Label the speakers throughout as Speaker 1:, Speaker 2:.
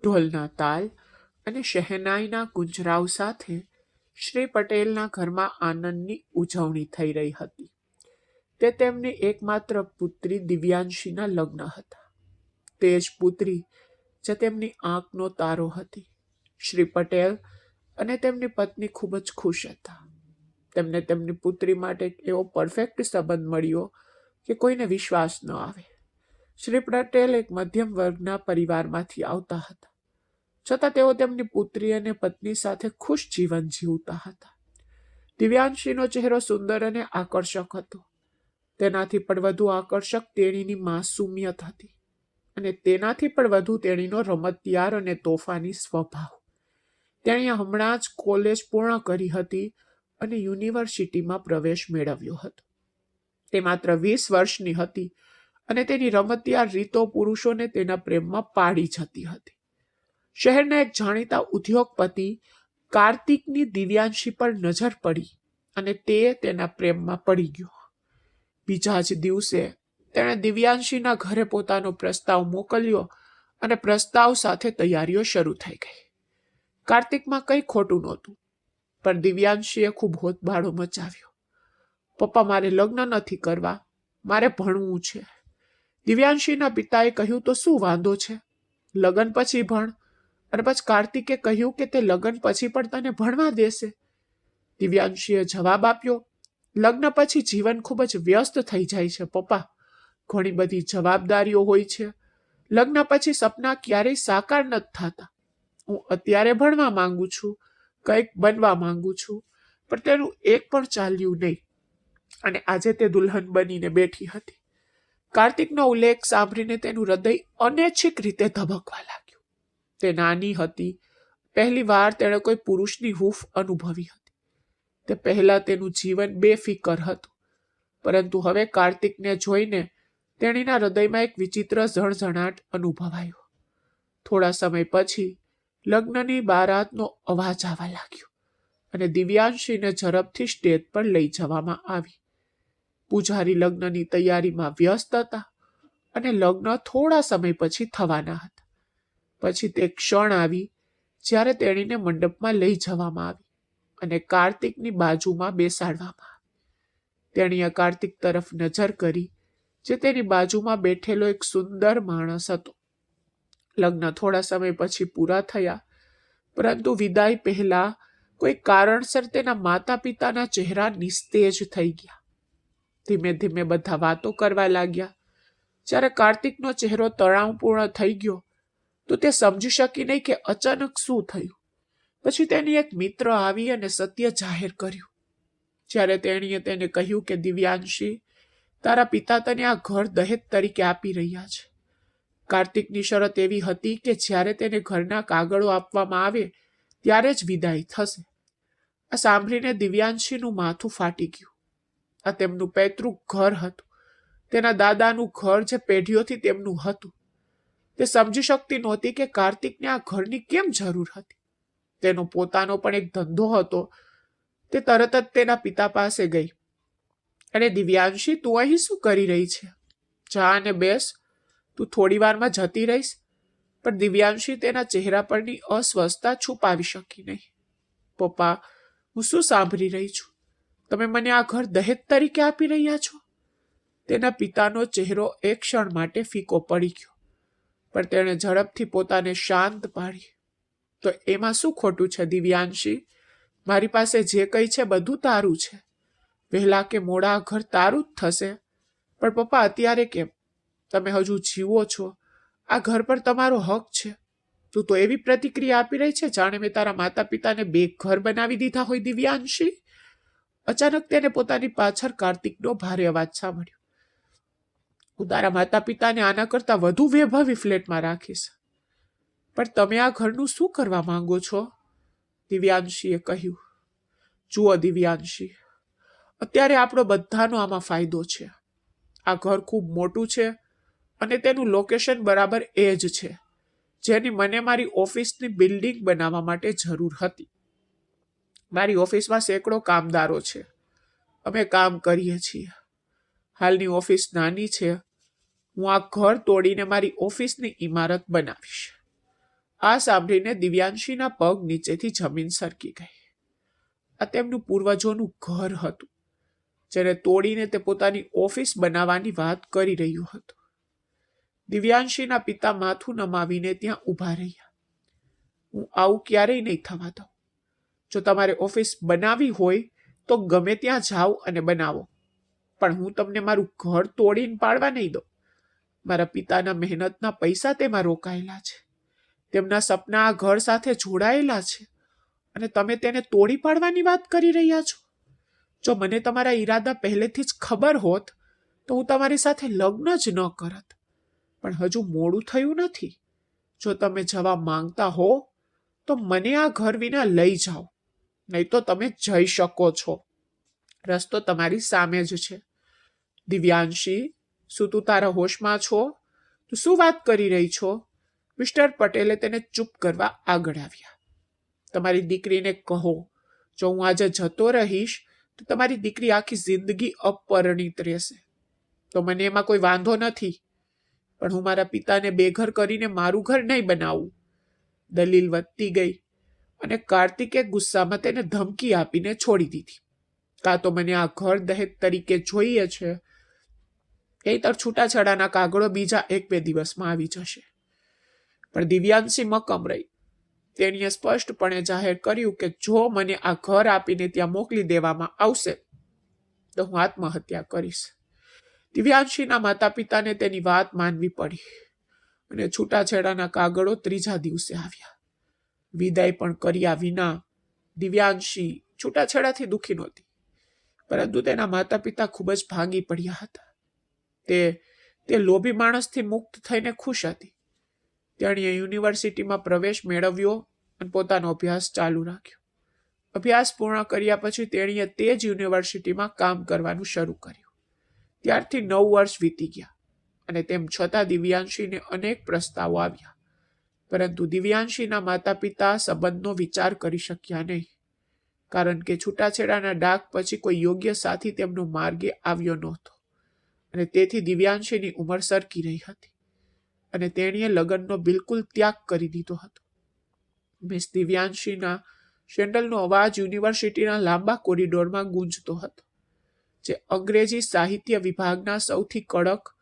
Speaker 1: ઢોલના તાલ અને શહેનાઈના ગુંજરાવ સાથે શ્રી પટેલના ઘરમાં આનંદની ઉજવણી થઈ રહી હતી. તે તેમની એકમાત્ર પુત્રી દિવ્યાંશીના લગ્ન હતા. તે જ પુત્રી જે તેમની આંખનો તારો હતી. શ્રી પટેલ અને તેમની પત્ની ખૂબ જ ખુશ હતા. તેમને તેમની પુત્રી માટે એવો પરફેક્ટ સંબંધ મળ્યો કે કોઈને વિશ્વાસ ન આવે. શ્રી પટેલ એક મધ્યમ વર્ગના પરિવારમાંથી આવતા હતા, છતાં તેઓ તેમની પુત્રી અને પત્ની સાથે ખુશ જીવન જીવતા હતા. દિવ્યાંશીનો ચહેરો સુંદર અને આકર્ષક હતો. તેનાથી પણ વધુ આકર્ષક તેણીની માસુમિયત હતી, અને તેનાથી પણ વધુ તેણીનો રમતિયાર અને તોફાની સ્વભાવ. તેણીએ હમણાં જ કોલેજ પૂર્ણ કરી હતી અને યુનિવર્સિટીમાં પ્રવેશ મેળવ્યો હતો. તે માત્ર 20 વર્ષની હતી અને તેની રમતિયાર રીતો પુરુષોને તેના પ્રેમમાં પાડી જતી હતી. શહેરના એક જાણીતા ઉદ્યોગપતિ કાર્તિકની દિવ્યાંશી પર નજર પડી અને તે તેના પ્રેમમાં પડી ગયો. બીજા જ દિવસે તેણે દિવ્યાંશીના ઘરે પોતાનો પ્રસ્તાવ મોકલ્યો અને પ્રસ્તાવ સાથે તૈયારીઓ શરૂ થઈ ગઈ. કાર્તિકમાં કંઈ ખોટું નહોતું, પણ દિવ્યાંશીએ ખૂબ હોબાળો મચાવ્યો. પપ્પા, મારે લગ્ન નથી કરવા, મારે ભણવું છે. દિવ્યાંશીના પિતાએ કહ્યું, તો શું વાંધો છે, લગ્ન પછી ભણ. અને પછી કાર્તિકે કહ્યું કે તે લગ્ન પછી પણ તને ભણવા દેશે. દિવ્યાંશીએ જવાબ આપ્યો, લગ્ન પછી જીવન ખૂબ જ વ્યસ્ત થઈ જાય છે પપ્પા. ઘણી બધી જવાબદારીઓ હોય છે. લગ્ન પછી સપના ક્યારેય સાકાર નથી થતા. હું અત્યારે ભણવા માંગુ છું, કંઈક બનવા માંગુ છું, પણ તેનું એક પણ ચાલ્યું નહીં. અને આજે તે દુલ્હન બનીને બેઠી હતી. કાર્તિકનો ઉલ્લેખ સાંભળીને તેનું હૃદય અનૈચ્છિક રીતે ધબકવા લાગ્યું. તે નાની હતી. પહેલી વાર તેણે કોઈ પુરુષની હૂંફ અનુભવી હતી. તે પહેલા તેનું જીવન બેફિકર હતું, પરંતુ હવે કાર્તિકને જોઈને તેણીના હૃદયમાં એક વિચિત્ર ઝણઝણાટ અનુભવાયો. થોડા સમય પછી લગ્નની બારાતનો અવાજ આવવા લાગ્યો અને દિવ્યાંશીને ઝડપથી સ્ટેજ પર લઈ જવામાં આવી. પૂજારી લગ્નની તૈયારીમાં વ્યસ્ત હતા અને લગ્ન થોડા સમય પછી થવાના હતા. પછી તે ક્ષણ આવી જ્યારે તેણીને મંડપમાં લઈ જવામાં આવી અને કાર્તિકની બાજુમાં બેસાડવામાં આવી. તેણીએ કાર્તિક તરફ નજર કરી, જે તેની બાજુમાં બેઠેલો એક સુંદર માણસ હતો. લગ્ન થોડા સમય પછી પૂરા થયા, પરંતુ વિદાય પહેલા કોઈ કારણસર તેના માતા પિતાના ચહેરા નિસ્તેજ થઈ ગયા. ધીમે ધીમે બધા વાતો કરવા લાગ્યા. જ્યારે કાર્તિકનો ચહેરો તણાવપૂર્ણ થઈ ગયો તો તે સમજી શકી નહીં કે અચાનક શું થયું. પછી તેની એક મિત્ર આવી અને સત્ય જાહેર કર્યું. જ્યારે તેણીએ તેને કહ્યું કે દિવ્યાંશી, તારા પિતા તને આ ઘર દહેજ તરીકે આપી રહ્યા છે. કાર્તિકની શરત એવી હતી કે જ્યારે તેને ઘરના કાગળો આપવામાં આવે ત્યારે જ વિદાય થશે. આ સાંભળીને દિવ્યાંશીનું માથું ફાટી ગયું. આ તેમનું પૈતૃક ઘર હતું, તેના દાદાનું ઘર જે પેઢીઓથી તેમનું હતું. તે સમજી શકતી નહોતી કે કાર્તિકને આ ઘરની કેમ જરૂર હતી. તેનો પોતાનો પણ એક ધંધો હતો. તે તરત જ તેના પિતા પાસે ગઈ અને દિવ્યાંશી, તું અહીં શું કરી રહી છે? જા અને બેસ, તું થોડી વારમાં જતી રહીશ. પણ દિવ્યાંશી તેના ચહેરા પરની અસ્વસ્થતા છુપાવી શકી નહીં. પપ્પા, હું શું સાંભળી રહી છું? તમે મને આ ઘર દહેજ તરીકે આપી રહ્યા છો? તેના પિતાનો ચહેરો એક ક્ષણ માટે ફીકો પડી ગયો, પણ તેણે ઝડપથી પોતાને શાંત પાડી. તો એમાં શું ખોટું છે દિવ્યાંશી? મારી પાસે જે કંઈ છે બધું તારું છે. વહેલા કે મોડા આ ઘર તારું જ થશે. પણ પપ્પા, અત્યારે કેમ? તમે હજુ જીવો છો, આ ઘર પર તમારો હક છે. તું તો એવી પ્રતિક્રિયા આપી રહી છે જાણે મેં તારા માતા પિતાને બે ઘર બનાવી દીધા હોય. દિવ્યાંશી, અચાનક તેને પોતાની પાછળ કાર્તિકનો ભારે અવાજ સાંભળ્યો. હું તારા માતા પિતાને આના કરતા વધુ વૈભવી ફ્લેટમાં રાખીશ. પણ તમે આ ઘરનું શું કરવા માંગો છો? દિવ્યાંશીએ કહ્યું. જુઓ દિવ્યાંશી, અત્યારે આપણો બધાનો આમાં ફાયદો છે. આ ઘર ખૂબ મોટું છે અને તેનું લોકેશન બરાબર એ જ છે જેની મને મારી ઓફિસની બિલ્ડિંગ બનાવવા માટે જરૂર હતી. મારી ઓફિસમાં સેંકડો કામદારો છે. અમે કામ કરીએ છીએ. હાલની ઓફિસ નાની છે. હું આ ઘર તોડીને મારી ઓફિસની ઇમારત બનાવીશ. આ સાંભળીને દિવ્યાંશીના પગ નીચેથી જમીન સરકી ગઈ. આ તેમનું પૂર્વજોનું ઘર હતું, જેને તોડીને તે પોતાની ઓફિસ બનાવવાની વાત કરી રહ્યું હતું. દિવ્યાંશીના પિતા માથું નમાવીને ત્યાં ઊભા રહ્યા. હું આવું ક્યારેય નહીં થવા દઉં. જો તમારે ઓફિસ બનાવવી હોય તો ગમે ત્યાં જાઓ અને બનાવો, પણ હું તમને મારું ઘર તોડીને પાડવા નહીં દઉં. મારા પિતાના મહેનતના પૈસા તેમાં રોકાયેલા છે. તેમના સપના આ ઘર સાથે જોડાયેલા છે અને તમે તેને તોડી પાડવાની વાત કરી રહ્યા છો. જો મને તમારા ઈરાદા પહેલેથી જ ખબર હોત તો હું તમારી સાથે લગ્ન જ ન કરત. પણ હજુ મોડું થયું નથી. જો તમે જવા માંગતા હો તો મને આ ઘર વિના લઈ જાઓ, નહીં તો તમે જઈ શકો છો. રસ્તો તમારી સામે જ છે. દિવ્યાંશી, શું તું તારા હોશમાં છો? તું શું વાત કરી રહી છો? મિસ્ટર પટેલે તેને ચૂપ કરવા આગળ આવ્યા. તમારી દીકરીને કહો, જો હું આજે જતો રહીશ તો તમારી દીકરી આખી જિંદગી અપરિણીત રહેશે. તો મને એમાં કોઈ વાંધો નથી, પણ હું મારા પિતાને બેઘર કરીને મારું ઘર નહીં બનાવું. દલીલ વધતી ગઈ અને કાર્તિકે ગુસ્સામાં તેને ધમકી આપીને છોડી દીધી. કાં તો મને આ ઘર દહેજ તરીકે જોઈએ છે, નહીંતર છૂટાછેડાના કાગળો બીજા 1-2 દિવસમાં આવી જશે. પણ દિવ્યાંશી મક્કમ રહી. તેણીએ સ્પષ્ટપણે જાહેર કર્યું કે જો મને આ ઘર આપીને ત્યાં મોકલી દેવામાં આવશે તો હું આત્મહત્યા કરીશ. દિવ્યાંશીના માતા પિતાને તેની વાત માનવી પડી અને છૂટાછેડાના કાગળો 3જા દિવસે આવ્યા. વિદાય પણ કર્યા વિના દિવ્યાંશી છૂટાછેડાથી દુઃખી નહોતી, પરંતુ તેના માતા પિતા ખૂબ જ ભાંગી પડ્યા હતા. તે લોભી માણસથી મુક્ત થઈને ખુશ હતી. તેણીએ યુનિવર્સિટીમાં પ્રવેશ મેળવ્યો અને પોતાનો અભ્યાસ ચાલુ રાખ્યો. અભ્યાસ પૂર્ણ કર્યા પછી તેણીએ તે જ યુનિવર્સિટીમાં કામ કરવાનું શરૂ કર્યું. ત્યારથી 9 વર્ષ વીતી ગયા અને તેમ છતાં દિવ્યાંશીને અનેક પ્રસ્તાવો આવ્યા, પરંતુ દિવ્યાંશીના માતા પિતા સંબંધનો વિચાર કરી શક્યા નહીં, કારણ કે છૂટાછેડાના ડાઘ પછી કોઈ યોગ્ય સાથી તેમનો માર્ગે આવ્યો નહોતો અને તેથી દિવ્યાંશીની ઉંમર સરકી રહી હતી અને તેણીએ લગ્નનો બિલકુલ ત્યાગ કરી દીધો હતો. મિસ દિવ્યાંશીના સેન્ડલનો અવાજ યુનિવર્સિટીના લાંબા કોરિડોરમાં ગૂંજતો હતો, જે અંગ્રેજી સાહિત્ય વિભાગના સૌથી કડક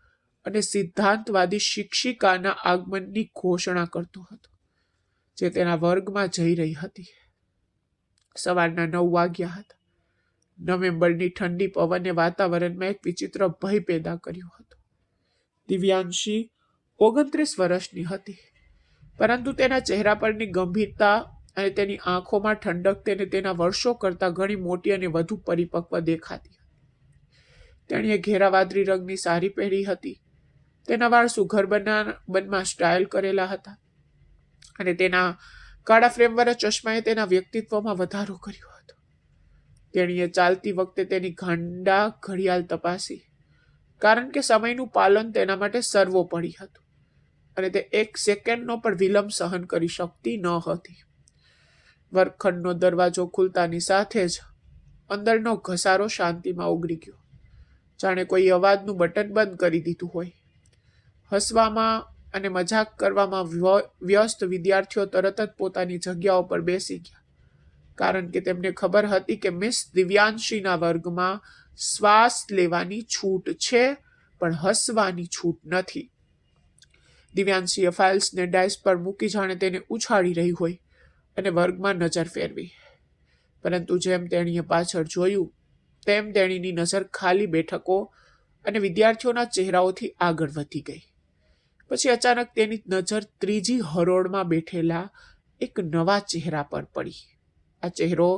Speaker 1: અને સિદ્ધાંતવાદી શિક્ષિકાના આગમનની ઘોષણા કરતો હતો, જે તેના વર્ગમાં જઈ રહી હતી. સવારના 9 વાગ્યા હતા. નવેમ્બરની ઠંડી પવને વાતાવરણમાં એક વિચિત્ર ભય પેદા કર્યો હતો. દિવ્યાંશી 29 વર્ષની હતી, પરંતુ તેના ચહેરા પરની ગંભીરતા અને તેની આંખોમાં ઠંડક તેને તેના વર્ષો કરતાં ઘણી મોટી અને વધુ પરિપક્વ દેખાતી હતી. તેણીએ ઘેરા વાદળી રંગની સાડી પહેરી હતી. તેના વાળ સુઘર બનમાં સ્ટાઇલ કરેલા હતા અને તેના કાળા ફ્રેમવાળા ચશ્માએ તેના વ્યક્તિત્વમાં વધારો કર્યો હતો. તેણીએ ચાલતી વખતે તેની ગાંડા ઘડિયાળ તપાસી, કારણ કે સમયનું પાલન તેના માટે સર્વોપરી હતું અને તે 1 સેકન્ડનો પણ વિલંબ સહન કરી શકતી ન હતી. વર્ગખંડનો દરવાજો ખુલતાની સાથે જ અંદરનો ઘસારો શાંતિમાં ઓગળી ગયો, જાણે કોઈ અવાજનું બટન બંધ કરી દીધું હોય. હસવામાં અને મજાક કરવામાં વ્યસ્ત વિદ્યાર્થીઓ તરત જ પોતાની જગ્યાઓ પર બેસી ગયા, કારણ કે તેમને ખબર હતી કે મિસ દિવ્યાંશીના વર્ગમાં શ્વાસ લેવાની છૂટ છે, પણ હસવાની છૂટ નથી. દિવ્યાંશીએ ફાઇલ્સને ડાયસ પર મૂકી જાણે તેને ઉછાળી રહી હોય અને વર્ગમાં નજર ફેરવી, પરંતુ જેમ તેણીએ પાછળ જોયું તેમ તેણીની નજર ખાલી બેઠકો અને વિદ્યાર્થીઓના ચહેરાઓથી આગળ વધી ગઈ. પછી અચાનક તેની નજર 3જી હરોળમાં બેઠેલા એક નવા ચહેરા પર પડી. આ ચહેરો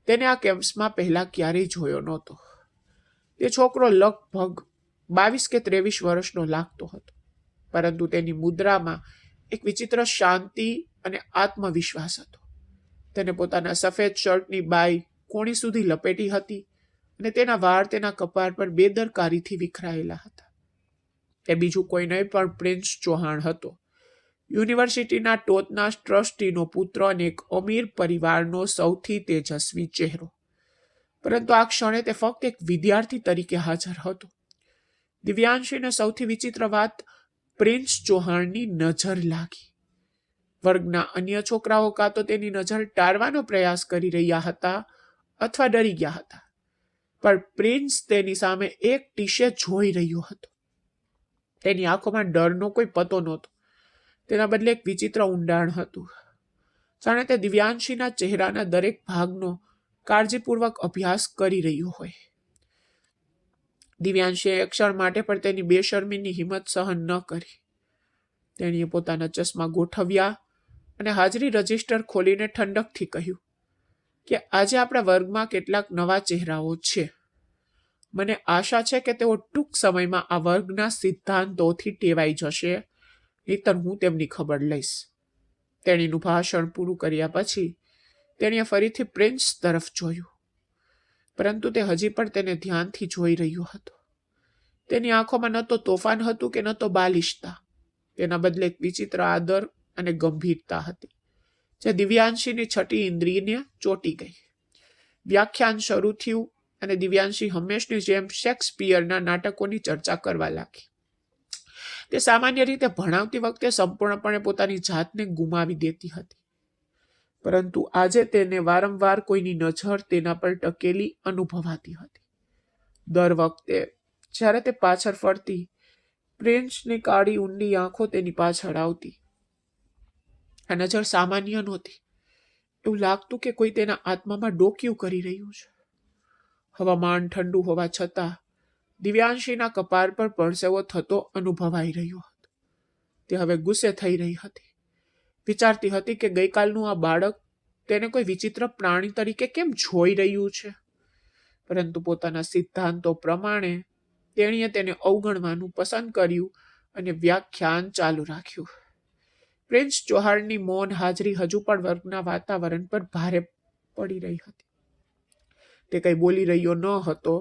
Speaker 1: તેને આ કેમ્પસમાં પહેલા ક્યારેય જોયો નહોતો. તે છોકરો લગભગ 22 કે 23 વર્ષનો લાગતો હતો, પરંતુ તેની મુદ્રામાં એક વિચિત્ર શાંતિ અને આત્મવિશ્વાસ હતો. તેને પોતાના સફેદ શર્ટની બાઈ કોણી સુધી લપેટી હતી અને તેના વાળ તેના કપાળ પર બેદરકારીથી વિખરાયેલા હતા. તે બીજું કોઈ નહીં પણ પ્રિન્સ ચૌહાણ હતો, યુનિવર્સિટીના ટોચના ટ્રસ્ટીનો પુત્ર અને એક અમીર પરિવારનો સૌથી તેજસ્વી ચહેરો. પરંતુ આ ક્ષણે તે ફક્ત એક વિદ્યાર્થી તરીકે હાજર હતો. દિવ્યાંશીને સૌથી વિચિત્ર વાત પ્રિન્સ ચૌહાણની નજર લાગી. વર્ગના અન્ય છોકરાઓ કાં તો તેની નજર ટાળવાનો પ્રયાસ કરી રહ્યા હતા અથવા ડરી ગયા હતા, પણ પ્રિન્સ તેની સામે એક ટીશે જોઈ રહ્યો હતો. તેની આંખોમાં ડરનો કોઈ પતો નહોતો, તેના બદલે એક વિચિત્ર ઊંડાણ હતું, જાણે તે દિવ્યાંશીના ચહેરાના દરેક ભાગનો કાળજીપૂર્વક અભ્યાસ કરી રહ્યો હોય. દિવ્યાંશીએ એક ક્ષણ માટે પણ તેની બેશરમીની હિંમત સહન ન કરી. તેણીએ પોતાના ચશ્મા ગોઠવ્યા અને હાજરી રજિસ્ટર ખોલીને ઠંડકથી કહ્યું કે આજે આપણા વર્ગમાં કેટલાક નવા ચહેરાઓ છે. મને આશા છે કે તેઓ ટૂંક સમયમાં આ વર્ગના સિદ્ધાંતોથી ટેવાઈ જશે, નહીંતર હું તેમની ખબર લઈશ. તેણીનું ભાષણ પૂરું કર્યા પછી તેણીએ ફરીથી પ્રિન્સ તરફ જોયું, પરંતુ તે હજી પણ તેને ધ્યાનથી જોઈ રહ્યો હતો. તેની આંખોમાં ન તો તોફાન હતું કે ન તો બાલિશતા. તેના બદલે એક વિચિત્ર આદર અને ગંભીરતા હતી, જે દિવ્યાંશીની છઠ્ઠી ઇન્દ્રિયને ચોંટી ગઈ. વ્યાખ્યાન શરૂ થયું અને દિવ્યાંશી હંમેશની જેમ શેક્સપિયરના નાટકોની ચર્ચા કરવા લાગી. તે સામાન્ય રીતે ભણાવતી વખતે સંપૂર્ણપણે પોતાની જાતને ગુમાવી દેતી હતી, પરંતુ આજે તેને વારંવાર કોઈની નજર તેના પર ટકેલી અનુભવાતી હતી. દર વખતે જ્યારે તે પાછળ ફરતી, પ્રિન્સની કાળી ઊંડી આંખો તેની પાછળ આવતી. આ નજર સામાન્ય નહોતી. એવું લાગતું કે કોઈ તેના આત્મામાં ડોકિયું કરી રહ્યું છે. હવામાન ઠંડુ હોવા છતાં દિવ્યાંશીના કપાળ પર પરસેવો થતો અનુભવાઈ રહ્યો હતો. તે હવે ગુસ્સે થઈ રહી હતી. વિચારતી હતી કે ગઈકાલનું આ બાળક તેને કોઈ વિચિત્ર પ્રાણી તરીકે કેમ જોઈ રહ્યું છે, પરંતુ પોતાના સિદ્ધાંતો પ્રમાણે તેણીએ તેને અવગણવાનું પસંદ કર્યું અને વ્યાખ્યાન ચાલુ રાખ્યું. પ્રિન્સ ચૌહાણની મૌન હાજરી હજુ પણ વર્ગના વાતાવરણ પર ભારે પડી રહી હતી. તે કંઈ બોલી રહ્યો ન હતો,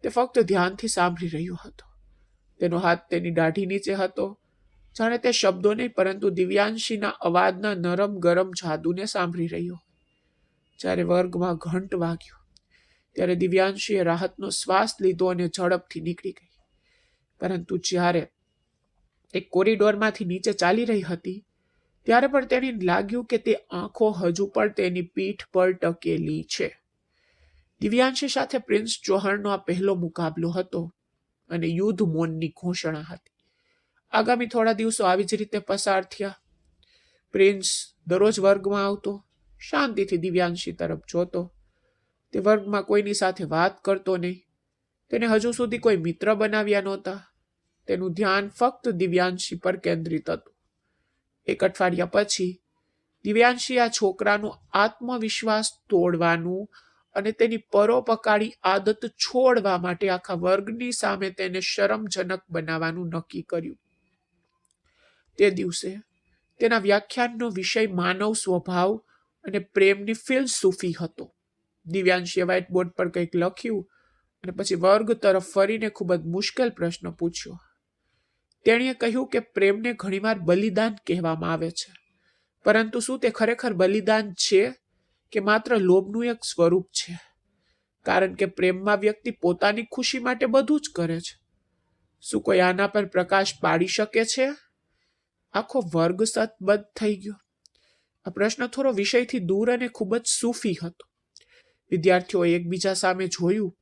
Speaker 1: તે ફક્ત ધ્યાનથી સાંભળી રહ્યો હતો. તેનો હાથ તેની દાઢી નીચે હતો, જાણે તે શબ્દો નહીં પરંતુ દિવ્યાંશીના અવાજના નરમ ગરમ જાદુને સાંભળી રહ્યો. જ્યારે વર્ગમાં ઘંટ વાગ્યો ત્યારે દિવ્યાંશીએ રાહતનો શ્વાસ લીધો અને ઝડપથી નીકળી ગઈ. પરંતુ જ્યારે તે કોરિડોરમાંથી નીચે ચાલી રહી હતી ત્યારે પણ તેને લાગ્યું કે તે આંખો હજુ પણ તેની પીઠ પર ટકેલી છે. દિવ્યાંશી સાથે પ્રિન્સ ચૌહાણનો આ પહેલો મુકાબલો હતો અને યુદ્ધ મૌનની ઘોષણા હતી. આગામી થોડા દિવસો આવી જ રીતે પસાર થયા. પ્રિન્સ દરરોજ વર્ગમાં આવતો, શાંતિથી દિવ્યાંશી તરફ જોતો. તે વર્ગમાં કોઈની સાથે વાત કરતો નહીં. તેને હજુ સુધી કોઈ મિત્ર બનાવ્યા નહોતા. તેનું ધ્યાન ફક્ત દિવ્યાંશી પર કેન્દ્રિત હતું. એક અઠવાડિયા પછી દિવ્યાંશી આ છોકરાનો આત્મવિશ્વાસ તોડવાનું અને તેની પરોપકારી આદત છોડવા માટે આખા વર્ગની સામે તેને શરમજનક બનાવવાનું નક્કી કર્યું. તે દિવસે તેના વ્યાખ્યાનનો વિષય માનવ સ્વભાવ અને પ્રેમની ફિલસૂફી હતો. દિવ્યાંશીએ વ્હાઇટબોર્ડ પર કંઈક લખ્યું અને પછી વર્ગ તરફ ફરીને ખૂબ જ મુશ્કેલ પ્રશ્ન પૂછ્યો. તેણીએ કહ્યું કે પ્રેમને ઘણીવાર બલિદાન કહેવામાં આવે છે, પરંતુ શું તે ખરેખર બલિદાન છે કે માત્ર લોભનું એક સ્વરૂપ છે? કારણ કે પ્રેમમાં વ્યક્તિ પોતાની ખુશી માટે બધું જ કરે છે. શું કોઈ આના પર પ્રકાશ પાડી શકે છે? આખો વર્ગ સતબદ્ધ થઈ ગયો. આ પ્રશ્ન થોડો વિષયથી દૂર અને ખૂબ જ સૂફી હતો. વિદ્યાર્થીઓએ એકબીજા સામે જોયું,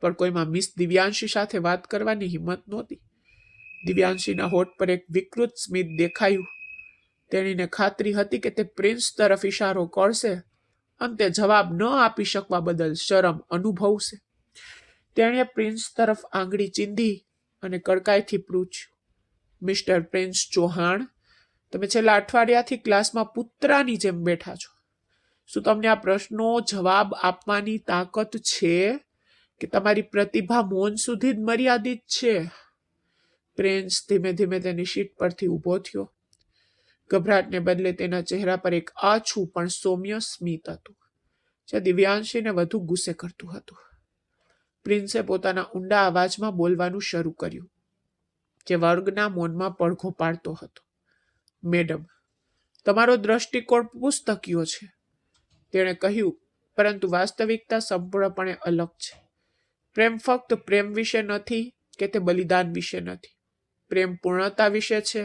Speaker 1: પણ કોઈમાં મિસ દિવ્યાંશી સાથે વાત કરવાની હિંમત નહોતી. દિવ્યાંશીના હોઠ પર એક વિકૃત સ્મિત દેખાયું. તેણીને ખાતરી હતી કે તે પ્રિન્સ તરફ ઇશારો કરશે અને તે જવાબ ન આપી શકવા બદલ શરમ અનુભવશે. તેણે પ્રિન્સ તરફ આંગળી ચીંધી અને કડકાઈથી પૂછ્યું, મિસ્ટર પ્રિન્સ ચૌહાણ, તમે છેલ્લા અઠવાડિયાથી ક્લાસમાં પુત્રાની જેમ બેઠા છો. શું તમને આ પ્રશ્નો જવાબ આપવાની તાકાત છે કે તમારી પ્રતિભા મૌન સુધી જ મર્યાદિત છે? પ્રિન્સ ધીમે ધીમે તેની સીટ પરથી ઊભો થયો. ગભરાટને બદલે તેના ચહેરા પર એક આછું પણ સૌમ્ય સ્મિત હતું, જે દિવ્યાંશીને વધુ ગુસ્સે કરતું હતું. પ્રિન્સે પોતાના ઊંડા અવાજમાં બોલવાનું શરૂ કર્યું, જે વર્ગના મૌનમાં પડઘો પાડતો હતો. મેડમ, તમારો દ્રષ્ટિકોણ પુસ્તકીય છે, તેણે કહ્યું, પરંતુ વાસ્તવિકતા સંપૂર્ણપણે અલગ છે. પ્રેમ ફક્ત પ્રેમ વિશે નથી કે તે બલિદાન વિશે નથી. પ્રેમ પૂર્ણતા વિશે છે.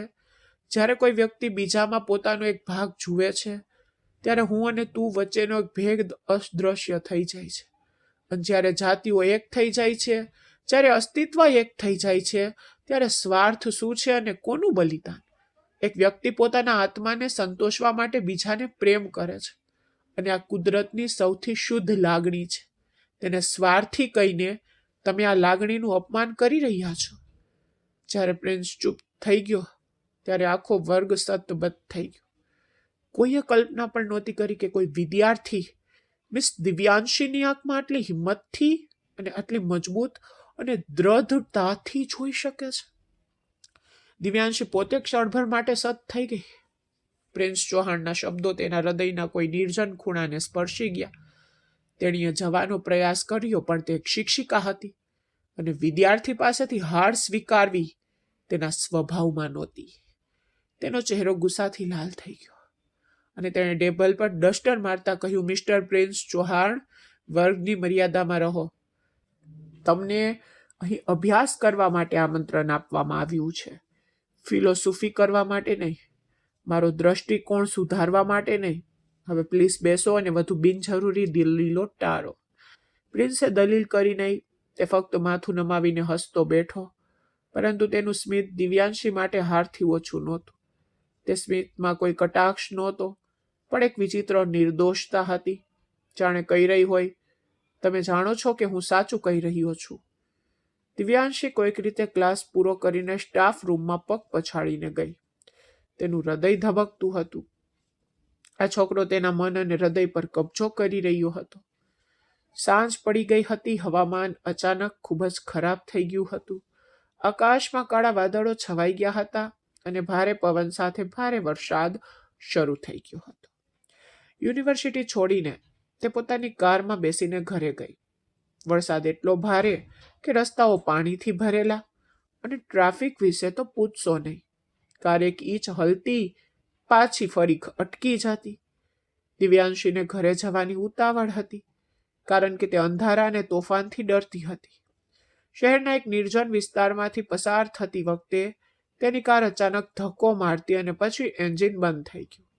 Speaker 1: જ્યારે કોઈ વ્યક્તિ બીજામાં પોતાનો એક ભાગ જુએ છે ત્યારે હું અને તું વચ્ચેનો એક ભેદ અદૃશ્ય થઈ જાય છે. અને જ્યારે જાતિઓ એક થઈ જાય છે, જ્યારે અસ્તિત્વ એક થઈ જાય છે, ત્યારે સ્વાર્થ શું છે અને કોનું બલિદાન? એક વ્યક્તિ પોતાના આત્માને સંતોષવા માટે બીજાને પ્રેમ કરે છે, અને આ કુદરતની સૌથી શુદ્ધ લાગણી છે. તેને સ્વાર્થી કહીને તમે આ લાગણીનું અપમાન કરી રહ્યા છો. જ્યારે પ્રિન્સ ચૂપ થઈ ગયો ત્યારે આખો વર્ગ સતબદ્ધ થઈ ગયો. કોઈએ કલ્પના પણ નહોતી કરી કે કોઈ વિદ્યાર્થી મિસ દિવ્યાંશીની આંખમાં આટલી હિંમતથી અને આટલી મજબૂત અને દ્રઢતાથી જોઈ શકે છે. દિવ્યાંશી પોતે ક્ષણભર માટે સત થઈ ગઈ. પ્રિન્સ ચૌહાણના શબ્દો તેના હૃદયના કોઈ નિર્જન ખૂણાને સ્પર્શી ગયા. તેણીએ જવાનો પ્રયાસ કર્યો, પણ તે એક શિક્ષિકા હતી અને વિદ્યાર્થી પાસેથી હાર સ્વીકારવી તેના સ્વભાવમાં નહોતી. તેનો ચહેરો ગુસ્સાથી લાલ થઈ ગયો અને તેણે ટેબલ પર ડસ્ટર મારતા કહ્યું, મિસ્ટર પ્રિન્સ ચૌહાણ, વર્ગની મર્યાદામાં રહો. તમને અહીં અભ્યાસ કરવા માટે આમંત્રણ આપવામાં આવ્યું છે, ફિલોસોફી કરવા માટે નહીં, મારો દ્રષ્ટિકોણ સુધારવા માટે નહીં. હવે પ્લીઝ બેસો અને વધુ બિનજરૂરી દલીલો ટાળો. પ્રિન્સે દલીલ કરી નહીં. તે ફક્ત માથું નમાવીને હસતો બેઠો, પરંતુ તેનું સ્મિત દિવ્યાંશી માટે હારથી ઓછું નહોતું. તે સ્મિતમાં કોઈ કટાક્ષ નહોતો, પણ એક વિચિત્ર નિર્દોષતા હતી. જાણે કહી રહી હોય, તમે જાણો છો કે હું સાચું કહી રહ્યો છું. દિવ્યાંશી કોઈક રીતે ક્લાસ પૂરો કરીને સ્ટાફ રૂમમાં પગ પછાડીને ગઈ. તેનું હૃદય ધબકતું હતું. આ છોકરો તેના મન અને હૃદય પર કબજો કરી રહ્યો હતો. સાંજ પડી ગઈ હતી. હવામાન અચાનક ખૂબ જ ખરાબ થઈ ગયું હતું. આકાશમાં કાળા વાદળો છવાઈ ગયા હતા અને ભારે પવન સાથે ભારે વરસાદ શરૂ થઈ ગયો હતો. યુનિવર્સિટી છોડીને તે પોતાની કારમાં બેસીને ઘરે ગઈ. વરસાદ એટલો ભારે કે રસ્તાઓ પાણીથી ભરેલા, અને ટ્રાફિક વિશે તો પૂછશો નહીં. કાર એક ઇંચ હલતી પાછી ફરી અટકી જતી. દિવ્યાંશીને ઘરે જવાની ઉતાવળ હતી, કારણ કે તે અંધારા અને તોફાનથી ડરતી હતી. શહેરના એક નિર્જન વિસ્તારમાંથી પસાર થતી વખતે તેની કાર અચાનક ધક્કો મારતી અને પછી એન્જિન બંધ થઈ ગયું.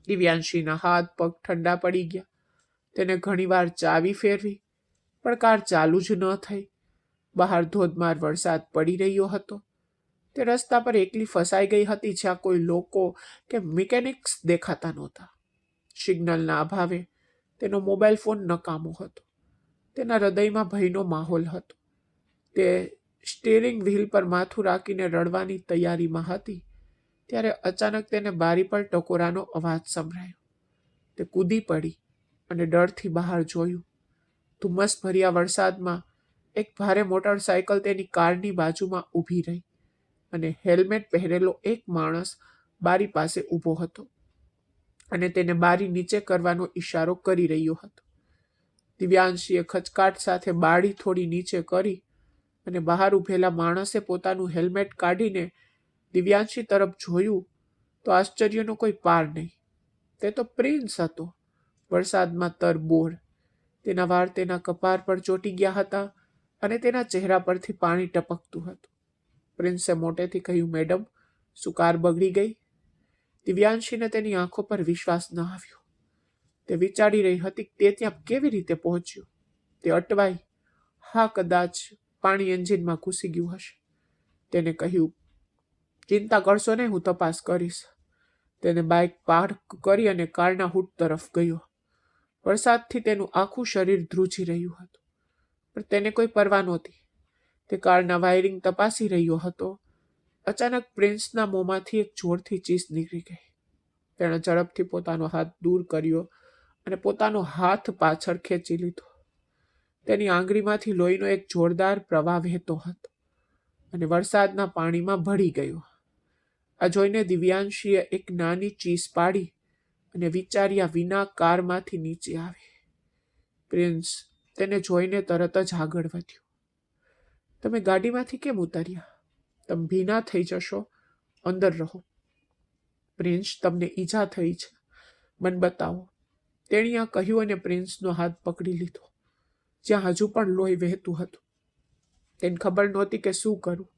Speaker 1: દિવ્યાંશીના હાથ પગ ઠંડા પડી ગયા. તેને ઘણીવાર ચાવી ફેરવી, પણ કાર ચાલુ જ ન થઈ. બહાર ધોધમાર વરસાદ પડી રહ્યો હતો. તે રસ્તા પર એકલી ફસાઈ ગઈ હતી, જ્યાં કોઈ લોકો કે મિકેનિક્સ દેખાતા નહોતા. સિગ્નલના અભાવે તેનો મોબાઈલ ફોન નકામો હતો. તેના હૃદયમાં ભયનો માહોલ હતો. તે સ્ટીયરિંગ વ્હીલ પર માથું રાખીને રડવાની તૈયારીમાં હતી ત્યારે અચાનક તેને બારી પર ટકોરાનો અવાજ સંભળાયો. તે કૂદી પડી અને ડરથી બહાર જોયું. ધુમ્મસ ભર્યા વરસાદમાં એક ભારે મોટરસાયકલ તેની કારની બાજુમાં ઊભી રહી અને હેલ્મેટ પહેરેલો એક માણસ બારી પાસે ઊભો હતો અને તેને બારી નીચે કરવાનો ઈશારો કરી રહ્યો હતો. દિવ્યાંશીએ ખચકાટ સાથે બારી થોડી નીચે કરી અને બહાર ઊભેલા માણસે પોતાનું હેલ્મેટ કાઢીને દિવ્યાંશી તરફ જોયું તો આશ્ચર્યનો કોઈ પાર નહીં. તે તો પ્રિન્સ હતો, વરસાદમાં તરબોળ. તેના વાળ તેના કપાર પર ચોંટી ગયા હતા અને તેના ચહેરા પરથી પાણી ટપકતું હતું. પ્રિન્સે મોટેથી કહ્યું, મેડમ, શું કાર બગડી ગઈ? દિવ્યાંશીને તેની આંખો પર વિશ્વાસ ન આવ્યો. તે વિચારી રહી હતી કે તે ત્યાં કેવી રીતે પહોંચ્યો. તે અટવાઈ. હા, કદાચ પાણી એન્જિનમાં ઘૂસી ગયું હશે. તેને કહ્યું, ચિંતા કરશો નહીં, હું તપાસ કરીશ. તેને બાઇક પાર્ક કરી અને કારના હૂડ તરફ ગયો. વરસાદથી તેનું આખું શરીર ધ્રુજી રહ્યું હતું, પણ તેને કોઈ પરવા નહોતી. તે કારના વાયરિંગ તપાસી રહ્યો હતો. અચાનક પ્રિન્સના મોંમાંથી એક જોરથી ચીસ નીકળી ગઈ. તેણે ઝડપથી પોતાનો હાથ દૂર કર્યો અને પોતાનો હાથ પાછળ ખેંચી લીધો. તેની આંગળીમાંથી લોહીનો એક જોરદાર પ્રવાહ વહેતો હતો અને વરસાદના પાણીમાં ભળી ગયો. આ જોઈને દિવ્યાંશીએ એક નાની ચીસ પાડી અને વિચાર્યા વિના કારમાંથી નીચે આવી. પ્રિન્સ તેને જોઈને તરત જ આગળ વધ્યો. તમે ગાડીમાંથી કેમ ઉતર્યા? તમે ભીના થઈ જશો, અંદર રહો. પ્રિન્સ, તમને ઈજા થઈ છે, મને બતાવો. તેણીએ કહ્યું અને પ્રિન્સનો હાથ પકડી લીધો, જ્યાં હજુ પણ લોહી વહેતું હતું. તેને ખબર નહોતી કે શું કરવું.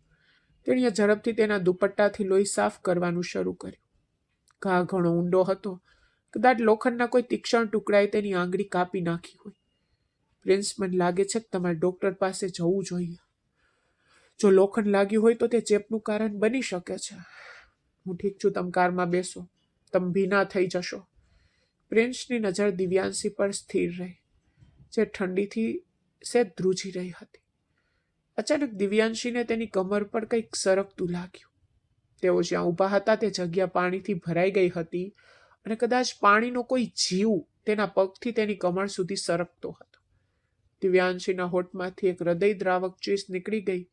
Speaker 1: તેણીએ ઝડપથી તેના દુપટ્ટાથી લોહી સાફ કરવાનું શરૂ કર્યું. ઘા ઘણો ઊંડો હતો. કદાચ લોખંડના કોઈ તીક્ષ્ણ ટુકડાએ તેની આંગળી કાપી નાખી હોય. પ્રિન્સ, મને લાગે છે કે તમારે ડોક્ટર પાસે જવું જોઈએ. જો લોખંડ લાગ્યું હોય તો તે ચેપનું કારણ બની શકે છે. હું ઠીક છું, તમે કારમાં બેસો. તમે ભીના થઈ જશો. પ્રિન્સની નજર દિવ્યાંશી પર સ્થિર રહી, જે ઠંડીથી સેજ ધ્રુજી રહી હતી. અચાનક દિવ્યાંશીને તેની કમર પર કંઈક સરકતું લાગ્યું. તેઓ જ્યાં ઊભા હતા તે જગ્યા પાણીથી ભરાઈ ગઈ હતી અને કદાચ પાણીનો કોઈ જીવ તેના પગથી તેની કમર સુધી સરકતો હતો. દિવ્યાંશીના હોઠમાંથી એક હૃદયદ્રાવક ચીસ નીકળી ગઈ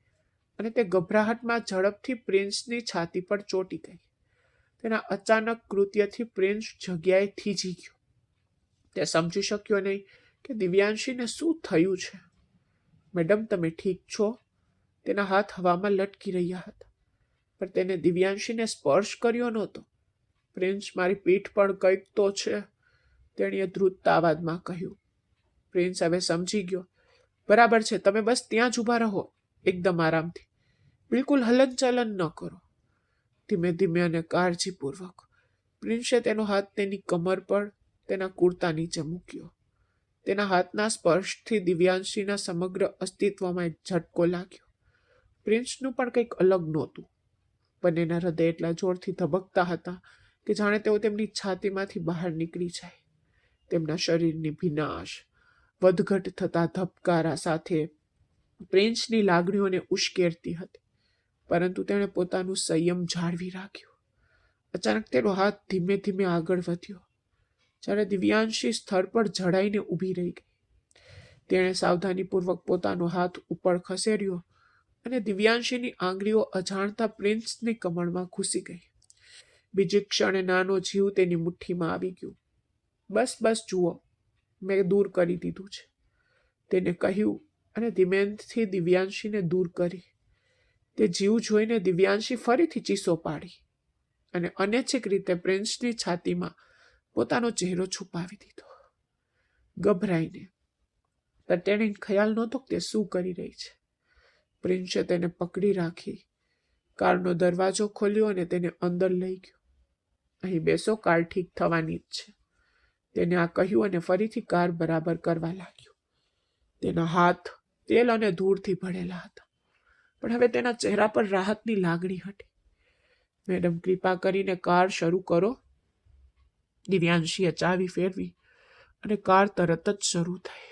Speaker 1: અને તે ગભરાહટમાં ઝડપથી પ્રિન્સની છાતી પર ચોંટી ગઈ. તેના અચાનક કૃત્યથી પ્રિન્સ જગ્યાએ થીજી ગયો. તે સમજી શક્યો નહીં કે દિવ્યાંશીને શું થયું છે. મેડમ, તમે ઠીક છો? તેના હાથ હવામાં લટકી રહ્યા હતા, પણ તેને દિવ્યાંશીને સ્પર્શ કર્યો નહોતો. પ્રિન્સ, મારી પીઠ પણ કંઈક તો છે, તેણીએ ધ્રુજતા અવાજમાં કહ્યું. પ્રિન્સ હવે સમજી ગયો. બરાબર છે, તમે બસ ત્યાં જ ઊભા રહો, એકદમ આરામથી. બિલકુલ હલનચલન ન કરો. ધીમે ધીમે અને કાળજીપૂર્વક પ્રિન્સે તેનો હાથ તેની કમર પર તેના કુર્તા નીચે મૂક્યો. તેના હાથના સ્પર્શથી દિવ્યાંશીના સમગ્ર અસ્તિત્વમાં એક ઝટકો લાગ્યો. પ્રિન્સનું પણ કંઈક અલગ નહોતું. બંનેના હૃદય એટલા જોરથી ધબકતા હતા કે જાણે તેઓ તેમની છાતીમાંથી બહાર નીકળી જાય. તેમના શરીરની ભીનાશ, વધઘટ થતા ધબકારા સાથે પ્રિન્સની લાગણીઓને ઉશ્કેરતી હતી, પરંતુ તેણે પોતાનું સંયમ જાળવી રાખ્યું. અચાનક તેનો હાથ ધીમે ધીમે આગળ વધ્યો. જ્યારે દિવ્યાંશી સ્થળ પર જડાઈને ઊભી રહી ગઈ, તેણે સાવધાનીપૂર્વક પોતાનો હાથ ઉપર ખસેડ્યો અને દિવ્યાંશીની આંગળીઓ અજાણતા પ્રિન્સની કમરમાં ઘૂસી ગઈ. બીજી ક્ષણે નાનો જીવ તેની મુઠ્ઠીમાં આવી ગયો. બસ બસ જુઓ, મેં દૂર કરી દીધું છે, તેને કહ્યું અને ધીમેથી દિવ્યાંશીને દૂર કરી. તે જીવ જોઈને દિવ્યાંશી ફરીથી ચીસો પાડી અને અનૈચ્છિક રીતે પ્રિન્સની છાતીમાં પોતાનો ચહેરો છુપાવી દીધો. ગભરાઈને, પણ તેને ખ્યાલ નહોતો કે તે શું કરી રહી છે. પ્રિન્સે તેને પકડી રાખી, કારનો દરવાજો ખોલ્યો અને તેને અંદર લઈ ગયો. અહીં બેસો, કાર ઠીક થવાની જ છે, તેને આ કહ્યું અને ફરીથી કાર બરાબર કરવા લાગ્યો. તેના હાથ તેલ અને ધૂળથી ભરેલા હતા, પણ હવે તેના ચહેરા પર રાહતની લાગણી હતી. મેડમ, કૃપા કરીને કાર શરૂ કરો. દિવ્યાંશીએ ચાવી ફેરવી અને કાર તરત જ શરૂ થઈ.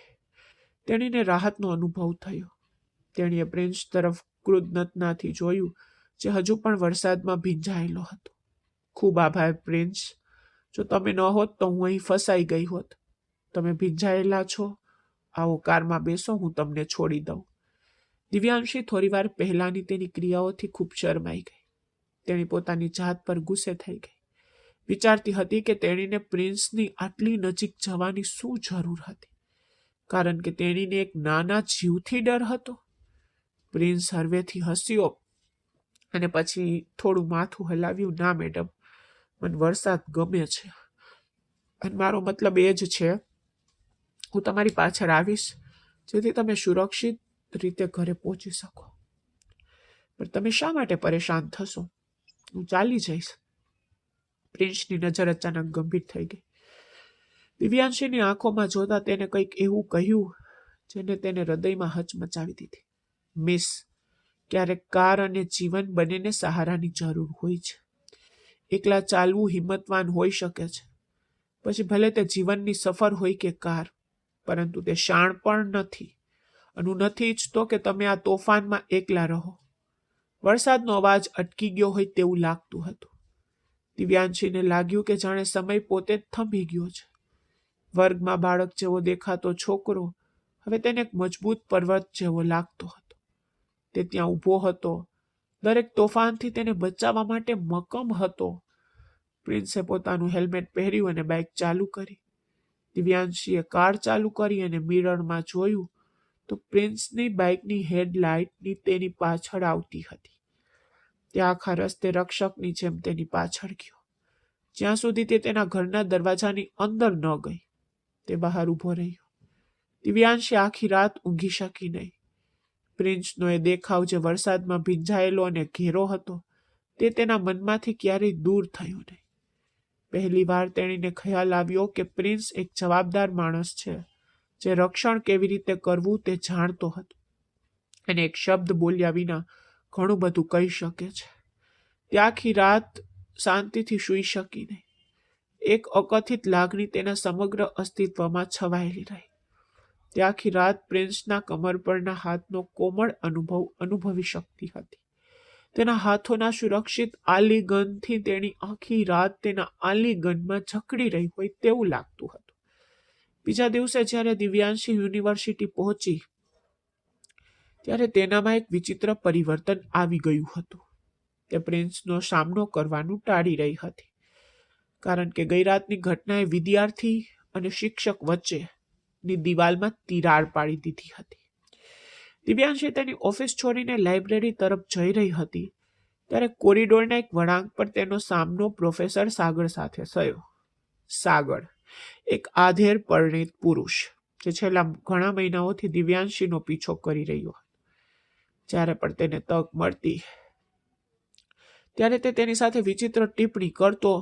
Speaker 1: તેણીને રાહતનો અનુભવ થયો. તેણીએ પ્રિન્સ તરફ કૃતજ્ઞતાથી જોયું, જે હજુ પણ વરસાદમાં ભીંજાયેલો હતો. ખૂબ આભાર પ્રિન્સ, જો તમે ન હોત તો હું અહીં ફસાઈ ગઈ હોત. તમે ભીંજાયેલા છો, આવો કારમાં બેસો, હું તમને છોડી દઉં. દિવ્યાંશી થોડીવાર પહેલાની તેની ક્રિયાઓથી ખૂબ શરમાઈ ગઈ. તેણી પોતાની જાત પર ગુસ્સે થઈ ગઈ. વિચારતી હતી કે તેણીને પ્રિન્સની આટલી નજીક જવાની શું જરૂર હતી, કારણ કે તેણીને એક નાના જીવથી ડર હતો. પ્રિન્સ હળવેથી હસ્યો અને પછી થોડું માથું હલાવ્યું. ના મેડમ, મને વરસાદ ગમે છે અને મારો મતલબ એ જ છે, હું તમારી પાછળ આવીશ જેથી તમે સુરક્ષિત રીતે ઘરે પહોંચી શકો. પણ તમે શા માટે પરેશાન થશો? હું ચાલી જઈશ. પ્રિન્સની નજર અચાનક ગંભીર થઈ ગઈ. દિવ્યાંશીની આંખોમાં જોતા તેને કંઈક એવું કહ્યું જેને તેને હૃદયમાં હચમચાવી દીધી. મિસ, ક્યારેક કાર અને જીવન બંનેને સહારાની જરૂર હોય છે. એકલા ચાલવું હિંમતવાન હોઈ શકે છે, પછી ભલે તે જીવનની સફર હોય કે કાર, પરંતુ તે શાણપણ નથી. અને હું નથી ઈચ્છતો કે તમે આ તોફાનમાં એકલા રહો. વરસાદનો અવાજ અટકી ગયો હોય તેવું લાગતું હતું. દિવ્યાંશીને લાગ્યું કે જાણે સમય પોતે જ થંભી ગયો છે. વર્ગમાં બાળક જેવો દેખાતો છોકરો હવે તેને એક મજબૂત પર્વત જેવો લાગતો હતો. તે ત્યાં ઊભો હતો, દરેક તોફાનથી તેને બચાવવા માટે મક્કમ હતો. પ્રિન્સે પોતાનું હેલ્મેટ પહેર્યું અને બાઇક ચાલુ કરી. દિવ્યાંશીએ કાર ચાલુ કરી અને મિરરમાં જોયું તો પ્રિન્સની બાઇકની હેડલાઇટની તેની પાછળ આવતી હતી. તે આખા રસ્તે રક્ષકની જેમ તેની પાછળ ગયો, જ્યાં સુધી તે તેના ઘરના દરવાજાની અંદર ન ગઈ. તે બહાર ઊભો રહ્યો. દિવ્યાંશી આખી રાત ઊંઘી શકી નહીં. પ્રિન્સનો એ દેખાવ જે વરસાદમાં ભીંજાયેલો અને ઘેરો હતો તે તેના મનમાંથી ક્યારેય દૂર થયું નહીં. પહેલી વાર તેણીને ખ્યાલ આવ્યો કે પ્રિન્સ એક જવાબદાર માણસ છે, જે રક્ષણ કેવી રીતે કરવું તે જાણતો હતો અને એક શબ્દ બોલ્યા વિના ઘણું બધું કહી શકે છે. તે આખી રાત શાંતિથી સૂઈ શકી નહીં. એક અકથિત લાગણી તેના સમગ્ર અસ્તિત્વમાં છવાયેલી રહી. તે આખી રાત પ્રિન્સના કમર પરના હાથનો કોમળ અનુભવ અનુભવી શકતી હતી. તેના હાથોના સુરક્ષિત આલિંગનથી તેણી આખી રાત તેના આલિંગનમાં જકડી રહી હોય તેવું લાગતું હતું. બીજા દિવસે જ્યારે દિવ્યાંશી યુનિવર્સિટી પહોંચી ત્યારે તેનામાં એક વિચિત્ર પરિવર્તન આવી ગયું હતું. તે પ્રિન્સનો સામનો કરવાનું ટાળી રહી હતી, કારણ કે ગઈ રાતની ઘટનાએ વિદ્યાર્થી અને શિક્ષક વચ્ચેની દિવાલમાં તિરાડ પાડી દીધી હતી. દિવ્યાંશી તેની ઓફિસ છોડીને લાઇબ્રેરી તરફ જઈ રહી હતી ત્યારે કોરિડોરના એક વળાંક પર તેનો સામનો પ્રોફેસર સાગર સાથે થયો. સાગર, એક આધેડ પરિણીત પુરુષ જે છેલ્લા ઘણા મહિનાઓથી દિવ્યાંશીનો પીછો કરી રહ્યો હતો. જ્યારે પણ તેને તક મળતી ત્યારે તે તેની સાથે વિચિત્ર ટિપ્પણી કરતો,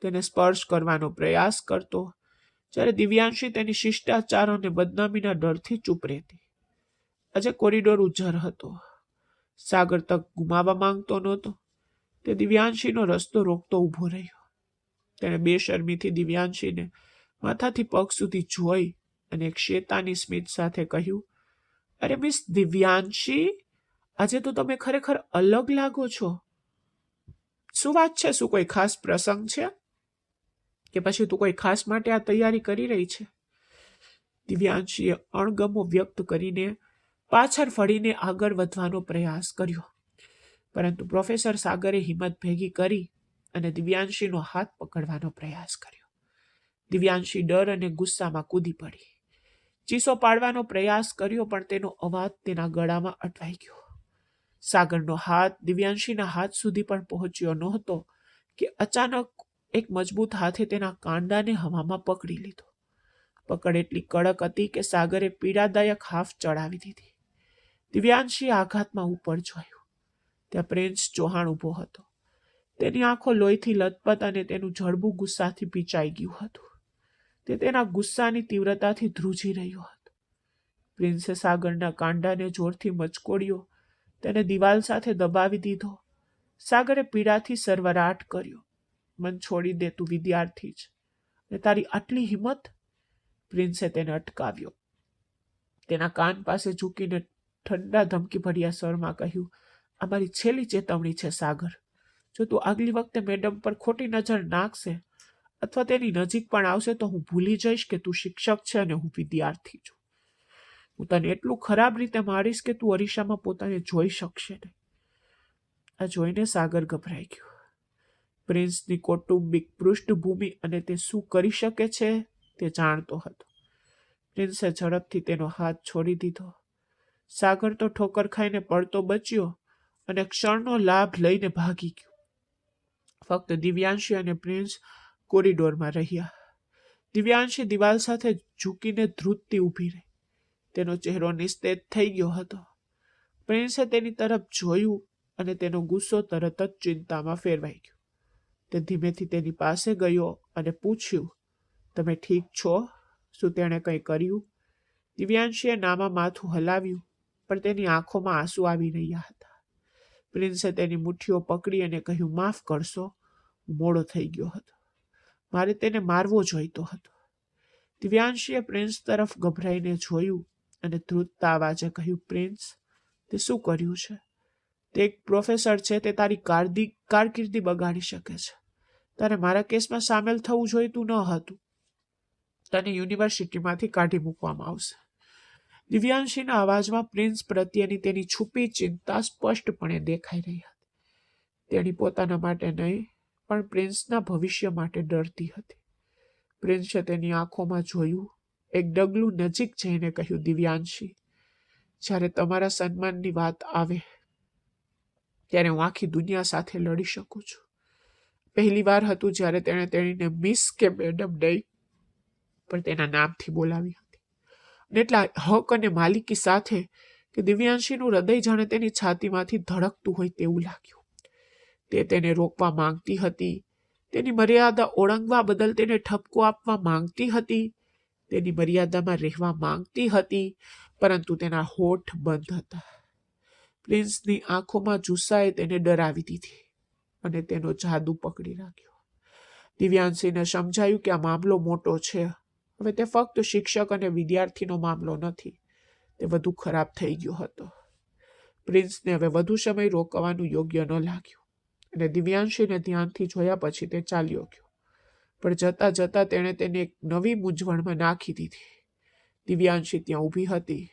Speaker 1: તેને સ્પર્શ કરવાનો પ્રયાસ કરતો, જ્યારે દિવ્યાંશી તેની શિષ્ટાચાર અને બદનામીના ડરથી ચૂપ રહેતી. આજે કોરિડોર ઉજ્જર હતો. સાગર તક ગુમાવવા માંગતો નહોતો. તે દિવ્યાંશીનો રસ્તો રોકતો ઊભો રહ્યો. તેણે બેશરમીથી દિવ્યાંશીને માથાથી પગ સુધી જોઈ અને એક શેતાની સ્મિત સાથે કહ્યું, અરે મિસ દિવ્યાંશી, આજે તો તમે ખરેખર અલગ લાગો છો. શું વાત છે? શું કોઈ ખાસ પ્રસંગ છે કે પછી તું કોઈ ખાસ માટે આ તૈયારી કરી રહી છે? દિવ્યાંશીએ અણગમો વ્યક્ત કરીને પાછળ ફરીને આગળ વધવાનો પ્રયાસ કર્યો, પરંતુ પ્રોફેસર સાગરે હિંમત ભેગી કરી અને દિવ્યાંશીનો હાથ પકડવાનો પ્રયાસ કર્યો. દિવ્યાંશી ડર અને ગુસ્સામાં કૂદી પડી. ચીસો પાડવાનો પ્રયાસ કર્યો, પણ તેનો અવાજ તેના ગળામાં અટવાઈ ગયો. સાગરનો હાથ દિવ્યાંશીના હાથ સુધી પણ પહોંચ્યો નહોતો કે અચાનક એક મજબૂત હાથે તેના કાંડાને હવામાં પકડી લીધો. પકડ એટલી કડક હતી કે સાગરે પીડાદાયક હાફ ચડાવી દીધી. દિવ્યાંશી આઘાતમાં ઉપર જોયું. ત્યાં પ્રિન્સ ચૌહાણ ઊભો હતો. તેની આંખો લોહીથી લથપથ અને તેનું જડબું ગુસ્સાથી પીંચાઈ ગયું હતું. તે તેના ગુસ્સાની તીવ્રતાથી ધ્રુજી રહ્યો હતો. પ્રિન્સે સાગરના કાંડાને જોરથી મચકોડ્યો, તેને દિવાલ સાથે દબાવી દીધો. સાગરે પીડાથી સરવરાટ કર્યો, મન છોડી દે તું વિદ્યાર્થી જ, ને તારી આટલી હિંમત? પ્રિન્સે તેને અટકાવ્યો. તેના કાન પાસે ઝૂકીને ઠંડા ધમકીભર્યા સ્વરમાં કહ્યું, આ મારી છેલ્લી ચેતવણી છે સાગર. જો તું આગલી વખતે મેડમ પર ખોટી નજર નાખશે અથવા તેની નજીક પણ આવશે તો હું ભૂલી જઈશ કે તું શિક્ષક છે અને હું વિદ્યાર્થી છું. હું તને એટલું ખરાબ રીતે મારીશ કે તું અરીસામાં પોતાને જોઈ શકશે નહીં. આ જોઈને સાગર ગભરાઈ ગયો. પ્રિન્સની કૌટુંબિક પૃષ્ઠભૂમિ અને તે શું કરી શકે છે તે જાણતો હતો. પ્રિન્સે ઝડપથી તેનો હાથ છોડી દીધો. સાગર તો ઠોકર ખાઈને પડતો બચ્યો અને ક્ષણનો લાભ લઈને ભાગી ગયો. ફક્ત દિવ્યાંશી અને પ્રિન્સ કોરિડોરમાં રહ્યા. દિવ્યાંશી દિવાલ સાથે ઝૂકીને ધ્રુજતી ઊભી રહી. તેનો ચહેરો નિસ્તેજ થઈ ગયો હતો. પ્રિન્સે તેની તરફ જોયું અને તેનો ગુસ્સો તરત જ ચિંતામાં ફેરવાઈ ગયો. તે ધીમેથી તેની પાસે ગયો અને પૂછ્યું, તમે ઠીક છો? શું તેણે કંઈ કર્યું? દિવ્યાંશીએ નામાં માથું હલાવ્યું, પણ તેની આંખોમાં આંસુ આવી રહ્યા હતા. પ્રિન્સે તેની મુઠ્ઠીઓ પકડી અને કહ્યું, માફ કરશો, હું મોડો થઈ ગયો હતો. મારે તેને મારવો જોઈતો હતો. દિવ્યાંશીએ પ્રિન્સ તરફ ગભરાઈને જોયું અને ધ્રુજતા અવાજે કહ્યું, પ્રિન્સ, તે શું કર્યું છે? તે એક પ્રોફેસર છે. તે તારી કારકિર્દી બગાડી શકે છે. તારે મારા કેસમાં સામેલ થવું જોઈતું ન હતું. તને યુનિવર્સિટીમાંથી કાઢી મૂકવામાં આવશે. દિવ્યાંશીના અવાજમાં પ્રિન્સ પ્રત્યેની તેની છુપી ચિંતા સ્પષ્ટપણે દેખાઈ રહી હતી. તેણી પોતાના માટે નહીં, પણ પ્રિન્સના ભવિષ્ય માટે ડરતી હતી. પ્રિન્સે તેની આંખોમાં જોયું, એક ડગલું નજીક જઈને કહ્યું, દિવ્યાંશી, જ્યારે તમારા સન્માનની વાત આવે ત્યારે હું આખી દુનિયા સાથે લડી શકું છું. પહેલી વાર હતું જ્યારે તેણે તેણીને મિસ કે મેડમ નહીં, પણ તેના નામથી બોલાવી હતી. અને એટલા હક અને માલિકી સાથે કે દિવ્યાંશીનું હૃદય જાણે તેની છાતીમાંથી ધડકતું હોય તેવું લાગ્યું. તે તેને રોકવા માંગતી હતી, તેની મર્યાદા ઓળંગવા બદલ તેને ઠપકો આપવા માંગતી હતી, તેની મર્યાદામાં રહેવા માંગતી હતી, પરંતુ તેના હોઠ બંધ હતા. પ્રિન્સની આંખોમાં જુસ્સાએ તેને ડરાવી દીધી અને તેનો જાદુ પકડી રાખ્યો. દિવ્યાંશીને સમજાયું કે આ મામલો મોટો છે. હવે તે ફક્ત શિક્ષક અને વિદ્યાર્થીનો મામલો નથી, તે વધુ ખરાબ થઈ ગયો હતો. પ્રિન્સને હવે વધુ સમય રોકવાનું યોગ્ય ન લાગ્યું અને દિવ્યાંશીને ધ્યાનથી જોયા પછી તે ચાલ્યો ગયો. પણ જતા જતા તેણે તેને એક નવી મૂંઝવણમાં નાખી દીધી. દિવ્યાંશી ત્યાં ઊભી હતી.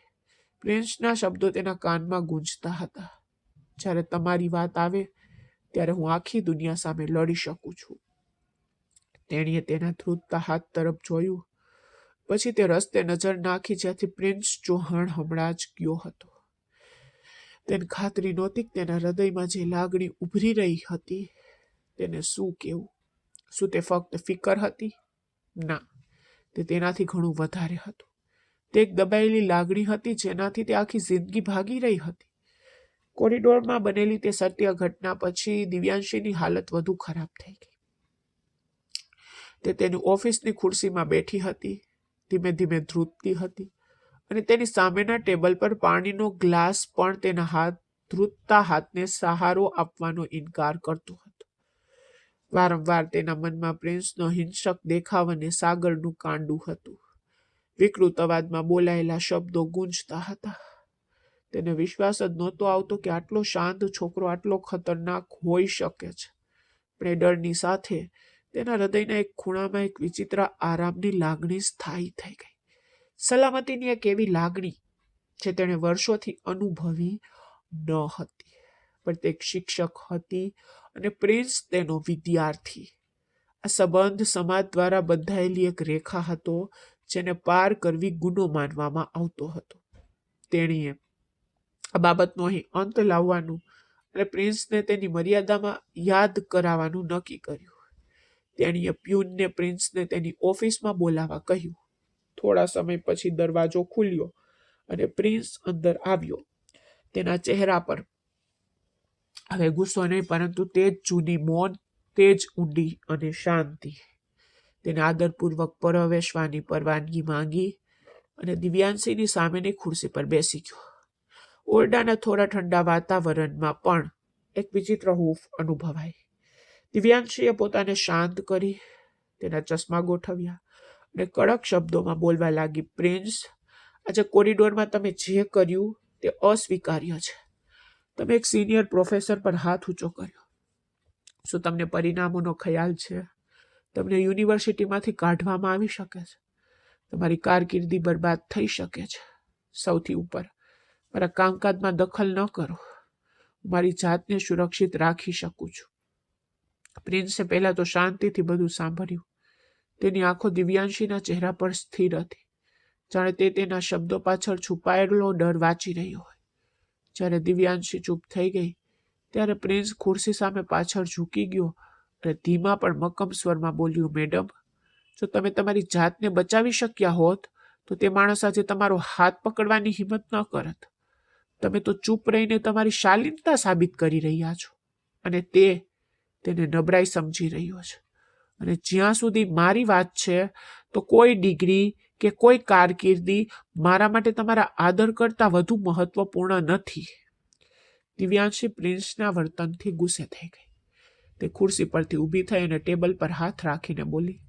Speaker 1: પ્રિન્સના શબ્દો તેના કાનમાં ગૂંજતા હતા. જ્યારે તમારી વાત આવે ત્યારે હું આખી દુનિયા સામે લડી શકું છું. તેણીએ તેના ધ્રુજતા હાથ તરફ જોયું. પછી તે રસ્તે નજર નાખી જ્યાંથી પ્રિન્સ ચૌહાણ હમણાં જ ગયો હતો. તેને ખાતરી નહોતી કે તેના હૃદયમાં જે લાગણી ઉભરી રહી હતી તેને શું કહેવું. શું તે ફક્ત ફિકર હતી? ના, તે તેનાથી ઘણું વધારે હતું. તે એક દબાયેલી લાગણી હતી જેનાથી તે આખી જિંદગી ભાગી રહી હતી. કોરિડોરમાં બનેલી તે સત્ય ઘટના પછી દિવ્યાંશીની હાલત વધુ ખરાબ થઈ ગઈ. તે તેની ઓફિસની ખુરશીમાં બેઠી હતી, ધીમે ધીમે ધ્રુજતી હતી અને તેની સામેના ટેબલ પર પાણીનો ગ્લાસ પણ તેના ધ્રુજતા હાથને સહારો આપવાનો ઇનકાર કરતો હતો. વારંવાર તેના મનમાં પ્રિન્સનો હિંસક દેખાવ અને સાગરનું કાંડું હતું. વિકૃત અવાજમાં બોલાયેલા શબ્દો ગૂંજતા હતા. તેને વિશ્વાસ જ નહોતો આવતો કે આટલો શાંત છોકરો આટલો ખતરનાક હોઈ શકે છે. પણ એ ડરની સાથે તેના હૃદયના એક ખૂણામાં એક વિચિત્ર આરામની લાગણી સ્થાયી થઈ ગઈ. સલામતીની એક એવી લાગણી જે તેણે વર્ષોથી અનુભવી ન હતી. પણ તે એક શિક્ષક હતી અને પ્રિન્સ તેનો વિદ્યાર્થી. આ સંબંધ સમાજ દ્વારા બંધાયેલી એક રેખા હતો જેને પાર કરવી ગુનો માનવામાં આવતો હતો. તેણીએ આ બાબતનો અહીં અંત લાવવાનું અને પ્રિન્સને તેની મર્યાદામાં યાદ કરાવવાનું નક્કી કર્યું. તેણીએ પ્યુનને પ્રિન્સને તેની ઓફિસમાં બોલાવવા કહ્યું. થોડા સમય પછી દરવાજો ખુલ્યો અને પ્રિન્સ અંદર આવ્યો. તેના ચહેરા પર હવે ગુસ્સો નહીં પરંતુ તે જ જૂની મૌન, તે જ ઊંડી અને શાંતિ. તેને આદરપૂર્વક પ્રવેશવાની પરવાનગી માંગી અને દિવ્યાંશીની સામેની ખુરશી પર બેસી ગયો. ઓરડાના થોડા ઠંડા વાતાવરણમાં પણ એક વિચિત્ર હૂંફ અનુભવાઈ. દિવ્યાંશીએ પોતાને શાંત કરી, તેના ચશ્મા ગોઠવ્યા અને કડક શબ્દોમાં બોલવા લાગી. પ્રિન્સ, આજે કોરિડોરમાં તમે જે કર્યું તે અસ્વીકાર્ય છે. તમે એક સિનિયર પ્રોફેસર પર હાથ ઊંચો કર્યો. શું તમને પરિણામોનો ખ્યાલ છે? તમને યુનિવર્સિટીમાંથી કાઢવામાં આવી શકે છે. તમારી કારકિર્દી બરબાદ થઈ શકે છે. સૌથી ઉપર, મારા કામકાજમાં દખલ ન કરો. મારી જાતને સુરક્ષિત રાખી શકું છું. પ્રિન્સે પહેલા તો શાંતિથી બધું સાંભળ્યું. તેની આંખો દિવ્યાંશીના ચહેરા પર સ્થિર હતી, જાણે તે તેના શબ્દો પાછળ છુપાયેલો ડર વાંચી રહ્યો હોય. જ્યારે દિવ્યાંશી ચૂપ થઈ ગઈ ત્યારે પ્રિન્સ ખુરશી સામે પાછળ ઝૂકી ગયો અને ધીમા પણ મક્કમ સ્વરમાં બોલ્યું, મેડમ, જો તમે તમારી જાતને બચાવી શક્યા હોત તો તે માણસ આજે તમારો હાથ પકડવાની હિંમત ન કરત. તમે તો ચૂપ રહીને તમારી શાલીનતા સાબિત કરી રહ્યા છો અને તેને નબળાઈ સમજી રહ્યો છે. અને જ્યાં સુધી મારી વાત છે તો કોઈ ડિગ્રી કે કોઈ કારકિર્દી મારા માટે તમારા આદર કરતાં વધુ મહત્વપૂર્ણ નથી. દિવ્યાંશી પ્રિન્સના વર્તનથી ગુસ્સે થઈ ગઈ. તે ખુરશી પરથી ઊભી થઈ અને ટેબલ પર હાથ રાખીને બોલી,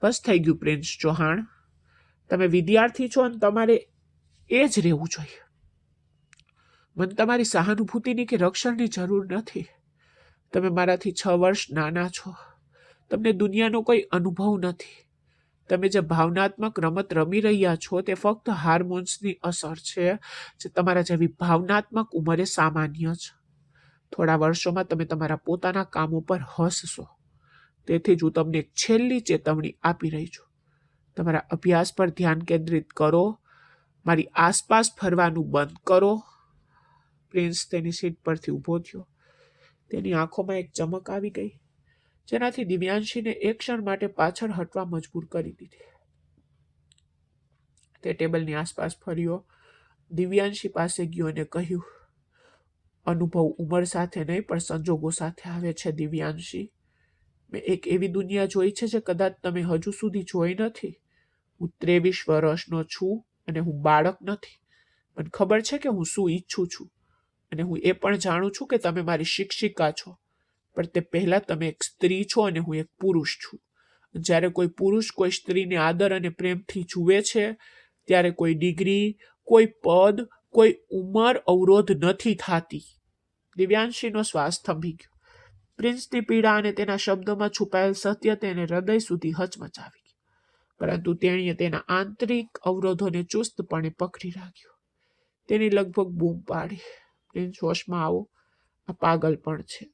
Speaker 1: બસ થઈ ગયું પ્રિન્સ ચૌહાણ. તમે વિદ્યાર્થી છો અને તમારે એ જ રહેવું જોઈએ. મને તમારી સહાનુભૂતિની કે રક્ષણની જરૂર નથી. તમે મારાથી 6 વર્ષ નાના છો. તમને દુનિયાનો કોઈ અનુભવ નથી. તમે જે ભાવનાત્મક રમત રમી રહ્યા છો તે ફક્ત હાર્મોન્સની અસર છે જે તમારા જેવી ભાવનાત્મક ઉંમરે સામાન્ય છે. થોડા વર્ષોમાં તમે તમારા પોતાના કામો પર હસશો. તેથી જ હું તમને એક છેલ્લી ચેતવણી આપી રહી છું. તમારા અભ્યાસ પર ધ્યાન કેન્દ્રિત કરો. મારી આસપાસ ફરવાનું બંધ કરો. પ્રિન્સ તેની સીટ પરથી ઊભો થયો. તેની આંખોમાં એક ચમક આવી ગઈ જેનાથી દિવ્યાંશીને એક ક્ષણ માટે પાછળ હટવા મજબૂર કરી દીધી. તે ટેબલની આસપાસ ફર્યો દિવ્યાંશી પાસે ગયો અને કહ્યું, અનુભવ ઉંમર સાથે નહીં પણ સંજોગો સાથે આવે છે દિવ્યાંશી. મેં એક એવી દુનિયા જોઈ છે જે કદાચ તમે હજુ સુધી જોઈ નથી. હું 23 વર્ષનો છું અને હું બાળક નથી. મને ખબર છે કે હું શું ઈચ્છું છું અને હું એ પણ જાણું છું કે તમે મારી શિક્ષિકા છો. પણ તે પહેલા તમે એક સ્ત્રી છો અને હું એક પુરુષ છું. જ્યારે કોઈ પુરુષ કોઈ સ્ત્રીને આદર અને પ્રેમથી જુએ છે ત્યારે કોઈ ડિગ્રી, કોઈ પદ, કોઈ ઉંમર અવરોધ નથી થતી. દિવ્યાંશીનો શ્વાસ થંભી ગયો. પ્રિન્સની પીડા અને તેના શબ્દોમાં છુપાયેલ સત્ય તેને હૃદય સુધી હચમચાવી ગયું. પરંતુ તેણીએ તેના આંતરિક અવરોધોને ચુસ્તપણે પકડી રાખ્યો. તેની લગભગ બૂમ પાડી, પ્રિન્સ હોશમાં આવો, આ પાગલપણ છે.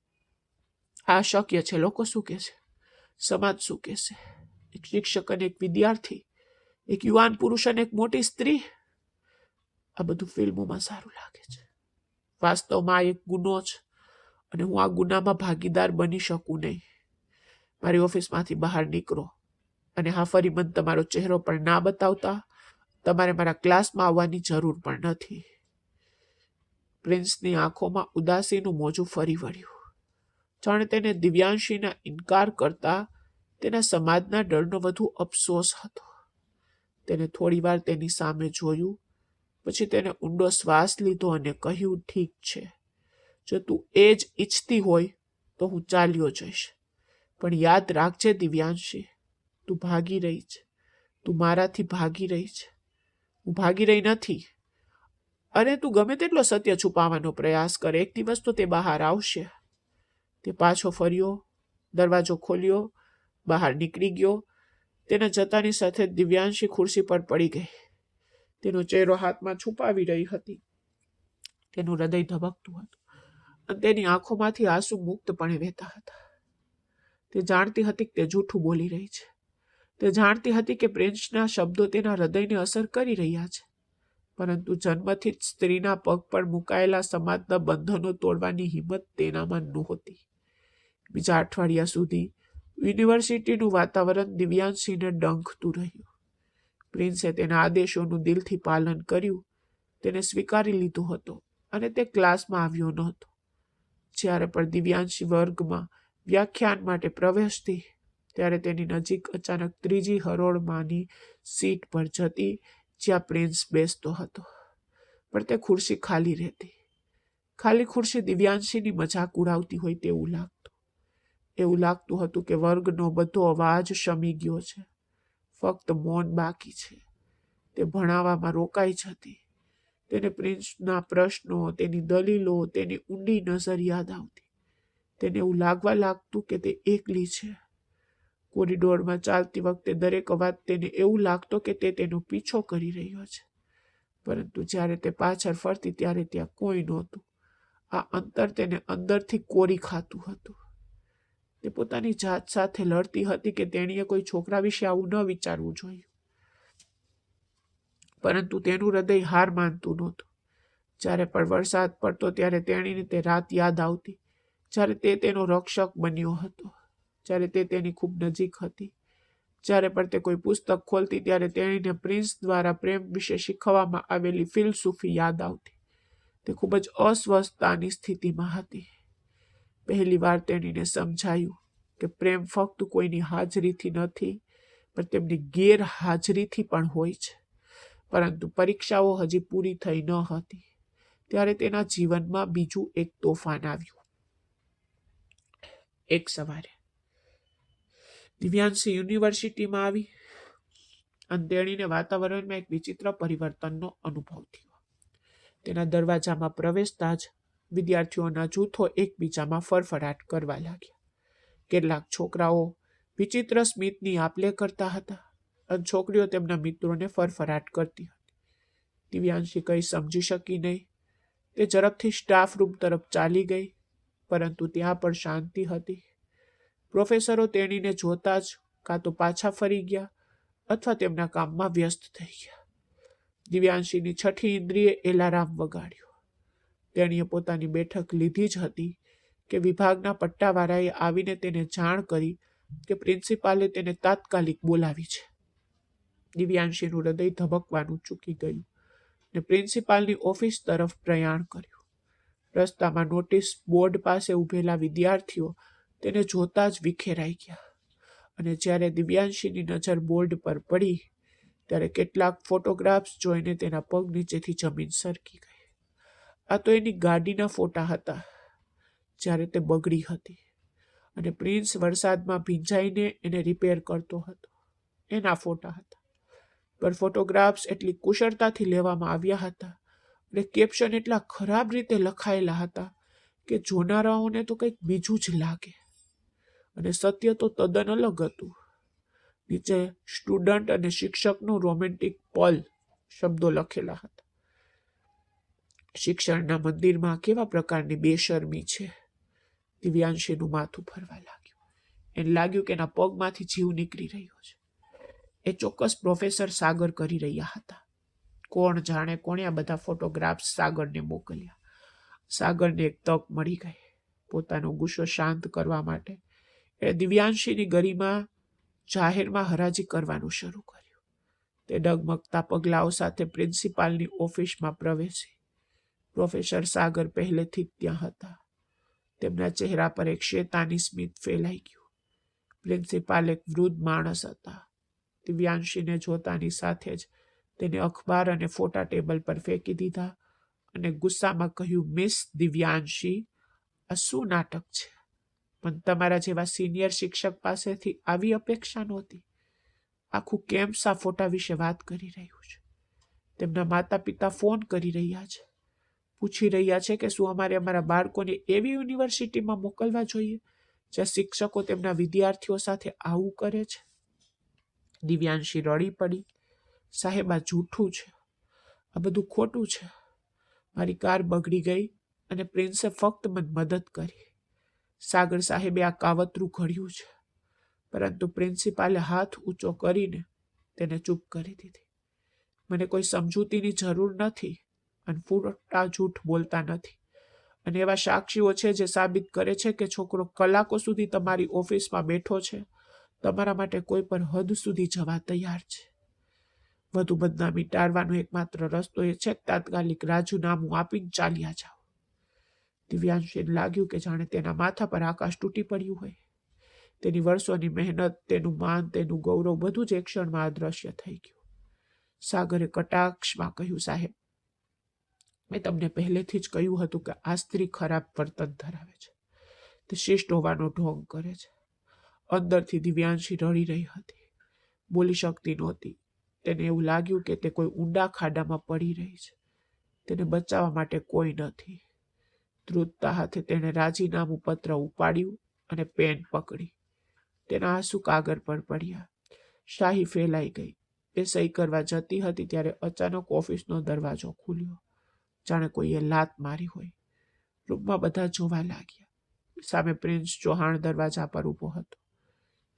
Speaker 1: આ શક્ય છે. લોકો શું કહેશે? સમાજ શું કહેશે? એક શિક્ષક અને એક વિદ્યાર્થી, એક યુવાન પુરુષ અને એક મોટી સ્ત્રી. આ બધું ફિલ્મોમાં સારું લાગે છે. વાસ્તવમાં આ એક ગુનો છે અને હું આ ગુનામાં ભાગીદાર બની શકું નહીં. મારી ઓફિસમાંથી બહાર નીકળો અને હા, ફરી મને તમારો ચહેરો પણ ના બતાવતા. તમારે મારા ક્લાસમાં આવવાની જરૂર પણ નથી. પ્રિન્સની આંખોમાં ઉદાસીનું મોજું ફરી વળ્યું. જાણે તેને દિવ્યાંશીના ઇનકાર કરતા તેના સમાજના ડરનો વધુ અફસોસ હતો. તેને થોડીવાર તેની સામે જોયું, પછી તેને ઊંડો શ્વાસ લીધો અને કહ્યું, ઠીક છે, જો તું એ જ ઈચ્છતી હોય તો હું ચાલ્યો જઈશ. પણ યાદ રાખજે દિવ્યાંશી, તું ભાગી રહી છે. તું મારાથી ભાગી રહી છે. હું ભાગી રહી નથી. અને તું ગમે તેટલો સત્ય છુપાવવાનો પ્રયાસ કરે, એક દિવસ તો તે બહાર આવશે. તે પાછો ફર્યો, દરવાજો ખોલ્યો, બહાર નીકળી ગયો. તેના જતાની સાથે દિવ્યાંશી ખુરશી પર પડી ગઈ. તેનો ચહેરો હાથમાં છુપાવી રહી હતી. તેનું હૃદય ધબકતું હતું અને તેની આંખોમાંથી આંસુ મુક્તપણે વહેતા હતા. તે જાણતી હતી કે તે જૂઠું બોલી રહી છે. તે જાણતી હતી કે પ્રિન્સના શબ્દો તેના હૃદયને અસર કરી રહ્યા છે. પરંતુ જન્મથી જ સ્ત્રીના પગ પર મુકાયેલા સમાજના બંધનો તોડવાની હિંમત તેનામાં નહોતી. બીજા અઠવાડિયા સુધી યુનિવર્સિટીનું વાતાવરણ દિવ્યાંશીને ડંખતું રહ્યું. પ્રિન્સે તેના આદેશોનું દિલથી પાલન કર્યું. તેને સ્વીકારી લીધો હતો અને તે ક્લાસમાં આવ્યો નહોતો. જ્યારે પણ દિવ્યાંશી વર્ગમાં વ્યાખ્યાન માટે પ્રવેશતી ત્યારે તેની નજીક અચાનક ત્રીજી હરોળમાંની સીટ પર જતી જ્યાં પ્રિન્સ બેસતો હતો. પણ તે ખુરશી ખાલી રહેતી. ખાલી ખુરશી દિવ્યાંશીની મજાક ઉડાવતી હોય તેવું લાગતું. એવું લાગતું હતું કે વર્ગનો બધો અવાજ શમી ગયો છે. ફક્ત મૌન બાકી છે. તે ભણાવવામાં રોકાઈ જતી. તેને પ્રિન્સના પ્રશ્નો, તેની દલીલો, તેની ઊંડી નજર યાદ આવતી. તેને એવું લાગવા લાગતું કે તે એકલી છે. કોરિડોરમાં ચાલતી વખતે દરેક અવાજ તેને એવું લાગતો કે તે તેનો પીછો કરી રહ્યો છે. પરંતુ જ્યારે તે પાછળ ફરતી ત્યારે ત્યાં કોઈ નહોતું. આ અંતર તેને અંદરથી કોરી ખાતું હતું. તે પોતાની જાત સાથે લડતી હતી કે તેણીએ કોઈ છોકરા વિશે આવું ન વિચારવું જોઈએ. પરંતુ તેનું હૃદય હાર માનતું નહોતું. જ્યારે પણ વરસાદ પડતો ત્યારે તેણીને તે રાત યાદ આવતી, જ્યારે તે તેનો રક્ષક બન્યો હતો, જ્યારે તે તેની ખૂબ નજીક હતી. જ્યારે પણ તે કોઈ પુસ્તક ખોલતી ત્યારે તેણીને પ્રિન્સ દ્વારા પ્રેમ વિશે શીખવવામાં આવેલી ફિલસૂફી યાદ આવતી. તે ખૂબ જ અસ્વસ્થતાની સ્થિતિમાં હતી. પહેલી વાર તેણીને સમજાયું કે પ્રેમ ફક્ત કોઈની હાજરીથી નથી, પણ તેમની ગેરહાજરીથી પણ હોય છે. પરંતુ પરીક્ષાઓ હજી પૂરી થઈ ન હતી ત્યારે તેના જીવનમાં બીજું એક તોફાન આવ્યું. એક સવારે દિવ્યાંશી યુનિવર્સિટીમાં આવી અને તેણીને વાતાવરણમાં એક વિચિત્ર પરિવર્તનનો અનુભવ થયો. તેના દરવાજામાં પ્રવેશતા જ વિદ્યાર્થીઓના જૂથો એકબીજામાં ફરફરાટ કરવા લાગ્યા. કેટલાક છોકરાઓ વિચિત્ર સ્મિતની આપ-લે કરતા હતા અને છોકરીઓ તેમના મિત્રોને ફરફરાટ કરતી હતી. દિવ્યાંશી કંઈ સમજી શકી નહીં. તે ઝડપથી સ્ટાફ રૂમ તરફ ચાલી ગઈ, પરંતુ ત્યાં પણ શાંતિ હતી. પ્રોફેસરો તેણીને જોતા જ કાં તો પાછા ફરી ગયા અથવા તેમના કામમાં વ્યસ્ત થઈ ગયા. દિવ્યાંશીની છઠ્ઠી ઇન્દ્રિયે એલાર્મ વગાડ્યો. તેણીએ પોતાની બેઠક લીધી જ હતી કે વિભાગના પટ્ટાવાળાએ આવીને તેને જાણ કરી કે પ્રિન્સિપાલે તેને તાત્કાલિક બોલાવી છે. દિવ્યાંશીનું હૃદય ધબકવાનું ચૂકી ગયું. ને પ્રિન્સિપાલની ઓફિસ તરફ પ્રયાણ કર્યું. રસ્તામાં નોટિસ બોર્ડ પાસે ઊભેલા વિદ્યાર્થીઓ તેને જોતા જ વિખેરાઈ ગયા, અને જ્યારે દિવ્યાંશીની નજર બોર્ડ પર પડી ત્યારે કેટલાક ફોટોગ્રાફ્સ જોઈને તેના પગ નીચેથી જમીન સરકી ગઈ. આ તો એની ગાડીના ફોટા હતા જ્યારે તે બગડી હતી, અને પ્રિન્સ વરસાદમાં ભીંજાઈને એને રિપેર કરતો હતો એના ફોટા હતા. પણ ફોટોગ્રાફ્સ એટલી કુશળતાથી લેવામાં આવ્યા હતા અને કેપ્શન એટલા ખરાબ રીતે લખાયેલા હતા કે જોનારાઓને તો કંઈક બીજું જ લાગે, અને સત્ય તો તદ્દન અલગ હતું. નીચે સ્ટુડન્ટ અને શિક્ષકનું રોમેન્ટિક પલ શબ્દો લખેલા હતા. શિક્ષણના મંદિરમાં કેવા પ્રકારની બેશરમી છે. દિવ્યાંશીનું માથું ફરવા લાગ્યું. એને લાગ્યું કે એના પગમાંથી જીવ નીકળી રહ્યો છે. એ ચોક્કસ પ્રોફેસર સાગર કરી રહ્યા હતા. કોણ જાણે કોણે આ બધા ફોટોગ્રાફ્સ સાગરને મોકલ્યા. સાગરને એક તક મળી ગઈ પોતાનો ગુસ્સો શાંત કરવા માટે. એ દિવ્યાંશીની ગરિમા જાહેરમાં હરાજી કરવાનું શરૂ કર્યું. તે ડગમગતા પગલાઓ સાથે પ્રિન્સિપાલની ઓફિસમાં પ્રવેશી. પ્રોફેસર સાગર પહેલેથી જ ત્યાં હતા. તેમના ચહેરા પર એક શેતાની સ્મિત ફેલાઈ ગયું. પ્રિન્સિપાલ એક વૃદ્ધ માણસ હતા. દિવ્યાંશીને જોતાની સાથે જ તેને અખબાર અને ફોટા ટેબલ પર ફેંકી દીધા અને ગુસ્સામાં કહ્યું, મિસ દિવ્યાંશી, આ શું નાટક છે? પણ તમારા જેવા સિનિયર શિક્ષક પાસેથી આવી અપેક્ષા નહોતી. આખું કેમ્પસ આ ફોટા વિશે વાત કરી રહ્યું છે. તેમના માતા પિતા ફોન કરી રહ્યા છે, પૂછી રહ્યા છે કે શું અમારે અમારા બાળકોને એવી યુનિવર્સિટીમાં મોકલવા જોઈએ જ્યાં શિક્ષકો તેમના વિદ્યાર્થીઓ સાથે આવું કરે છે. દિવ્યાંશી રડી પડી. સાહેબ, આ જૂઠું છે, આ બધું ખોટું છે. મારી કાર બગડી ગઈ અને પ્રિન્સે ફક્ત મને મદદ કરી. સાગર સાહેબે આ કાવતરું ઘડ્યું છે. પરંતુ પ્રિન્સિપાલે હાથ ઊંચો કરીને તેને ચૂપ કરી દીધી. મને કોઈ સમજૂતીની જરૂર નથી અને પૂરતા જૂઠ બોલતા નથી. અને એવા સાક્ષીઓ છે જે સાબિત કરે છે કે છોકરો કલાકો સુધી તમારી ઓફિસમાં બેઠો છે, તમારા માટે કોઈ પણ હદ સુધી જવા તૈયાર છે. વધુ બદનામી ટાળવાનો એકમાત્ર રસ્તો એ છે કે તાત્કાલિક રાજીનામું આપીને ચાલ્યા જાઓ. દિવ્યાંશીને લાગ્યું કે જાણે તેના માથા પર આકાશ તૂટી પડ્યું હોય. તેની વર્ષોની મહેનત, તેનું માન, તેનું ગૌરવ બધું જ એક ક્ષણમાં અદ્રશ્ય થઈ ગયું. સાગરે કટાક્ષમાં કહ્યું, સાહેબ, મેં તમને પહેલેથી જ કહ્યું હતું કે આ સ્ત્રી ખરાબ વર્તન ધરાવે છે. તે શિષ્ટ હોવાનો ઢોંગ કરે છે. અંદરથી દિવ્યાંશી રડી રહી હતી. બોલી શકતી નહોતી. તેને એવું લાગ્યું કે તે કોઈ ઊંડા ખાડામાં પડી રહી છે. તેને બચાવવા માટે કોઈ નથી. ધ્રુજતા હાથે તેણે રાજીનામું પત્ર ઉપાડ્યું અને પેન પકડી. તેના આંસુ કાગળ પર પડ્યા. શાહી ફેલાઈ ગઈ. એ સહી કરવા જતી હતી ત્યારે અચાનક ઓફિસનો દરવાજો ખુલ્યો. જાણે કોઈએ લાત મારી હોય. રૂમમાં બધા જોવા લાગ્યા. સામે પ્રિન્સ ચૌહાણ દરવાજા પર ઊભો હતો.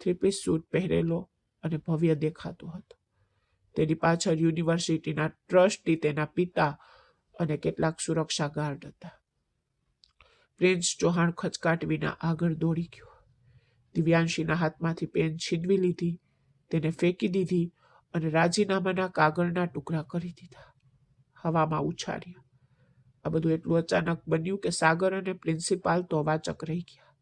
Speaker 1: થ્રી-પીસ સૂટ પહેરેલો અને ભવ્ય દેખાતો હતો. તેની પાછળ યુનિવર્સિટીના ટ્રસ્ટી, તેના પિતા અને કેટલાક સુરક્ષા ગાર્ડ હતા. પ્રિન્સ ચૌહાણ ખચકાટ વિના આગળ દોડી ગયો. દિવ્યાંશીના હાથમાંથી પેન છીનવી લીધી, તેને ફેંકી દીધી અને રાજીનામાના કાગળના ટુકડા કરી દીધા, હવામાં ઉછાળ્યા. આ બધું એટલું અચાનક બન્યું કે સાગર અને પ્રિન્સિપાલ તો વાચક રહી ગયા.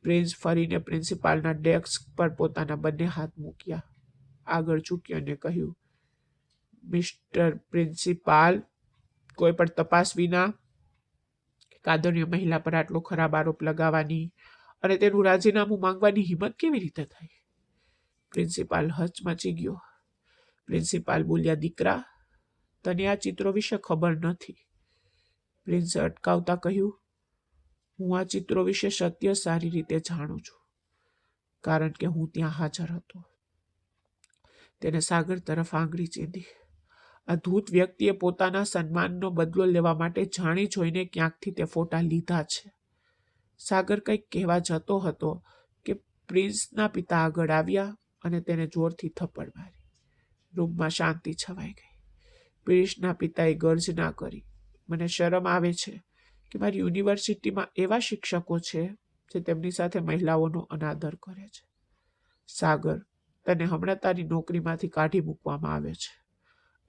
Speaker 1: પ્રિન્સ ફરીને પ્રિન્સિપાલના ડેસ્ક પર પોતાના બંને હાથ મૂક્યા, આગળ ઝૂક્યો અને કહ્યું, મિસ્ટર પ્રિન્સિપાલ, કોઈ પણ તપાસ વિના કાદરની મહિલા પર આટલો ખરાબ આરોપ લગાવવાની અને તેનું રાજીનામું માંગવાની હિંમત કેવી રીતે થઈ? પ્રિન્સિપાલ હચમચી ગયો. પ્રિન્સિપાલ બોલ્યા, દીકરા, તને આ ચિત્રો વિશે ખબર નથી. પ્રિન્સે અટકાવતા કહ્યું, હું આ ચિત્રો વિશે સત્ય સારી રીતે જાણું છું, કારણ કે હું ત્યાં હાજર હતો. તેને સાગર તરફ આંગળી ચીંધી. આ ધૂત વ્યક્તિએ પોતાના સન્માનનો બદલો લેવા માટે જાણી જોઈને ક્યાંકથી તે ફોટા લીધા છે. સાગર કંઈક કહેવા જતો હતો કે પ્રિન્સના પિતા આગળ આવ્યા અને તેને જોરથી થપ્પડ મારી. રૂમમાં શાંતિ છવાઈ ગઈ. પ્રિન્સના પિતાએ ગર્જના કરી, મને શરમ આવે છે કે મારી યુનિવર્સિટીમાં એવા શિક્ષકો છે જે તેમની સાથે મહિલાઓનો અનાદર કરે છે. સાગર, તને હમણાં તારી નોકરીમાંથી કાઢી મૂકવામાં આવે છે.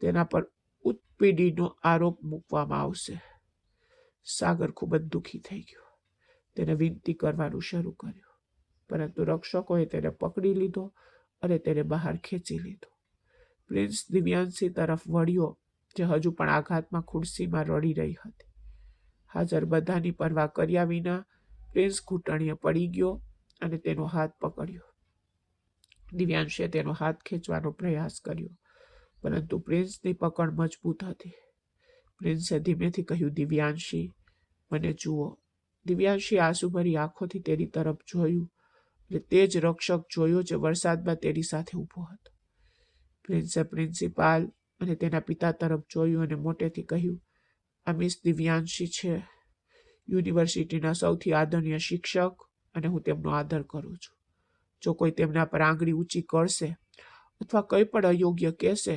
Speaker 1: તેના પર ઉત્પીડીનો આરોપ મૂકવામાં આવશે. સાગર ખૂબ જ દુઃખી થઈ ગયો. તેને વિનંતી કરવાનું શરૂ કર્યું, પરંતુ રક્ષકોએ તેને પકડી લીધો અને તેને બહાર ખેંચી લીધો. પ્રિન્સ દિવ્યાંશી તરફ વળ્યો, જે હજુ પણ આઘાતમાં ખુરશીમાં રડી રહી હતી. હાજર બધાની પરવા કર્યા વિના પ્રિન્સ ઘૂંટણીએ પડી ગયો અને તેનો હાથ પકડ્યો. દિવ્યાંશીએ તેનો હાથ ખેંચવાનો પ્રયાસ કર્યો, પરંતુ પ્રિન્સની પકડ મજબૂત હતી. પ્રિન્સે ધીમેથી કહ્યું, દિવ્યાંશી, મને જુઓ. દિવ્યાંશી આંસુભરી આંખોથી તેની તરફ જોયું અને તે જ રક્ષક જોયો જે વરસાદમાં તેની સાથે ઊભો હતો. પ્રિન્સે પ્રિન્સિપાલ અને તેના પિતા તરફ જોયું અને મોટેથી કહ્યું, આ મિસ દિવ્યાંશી છે, યુનિવર્સિટીના સૌથી આદરણીય શિક્ષક, અને હું તેમનો આદર કરું છું. જો કોઈ તેમના પર આંગળી ઊંચી કરશે અથવા કંઈ પણ અયોગ્ય કહેશે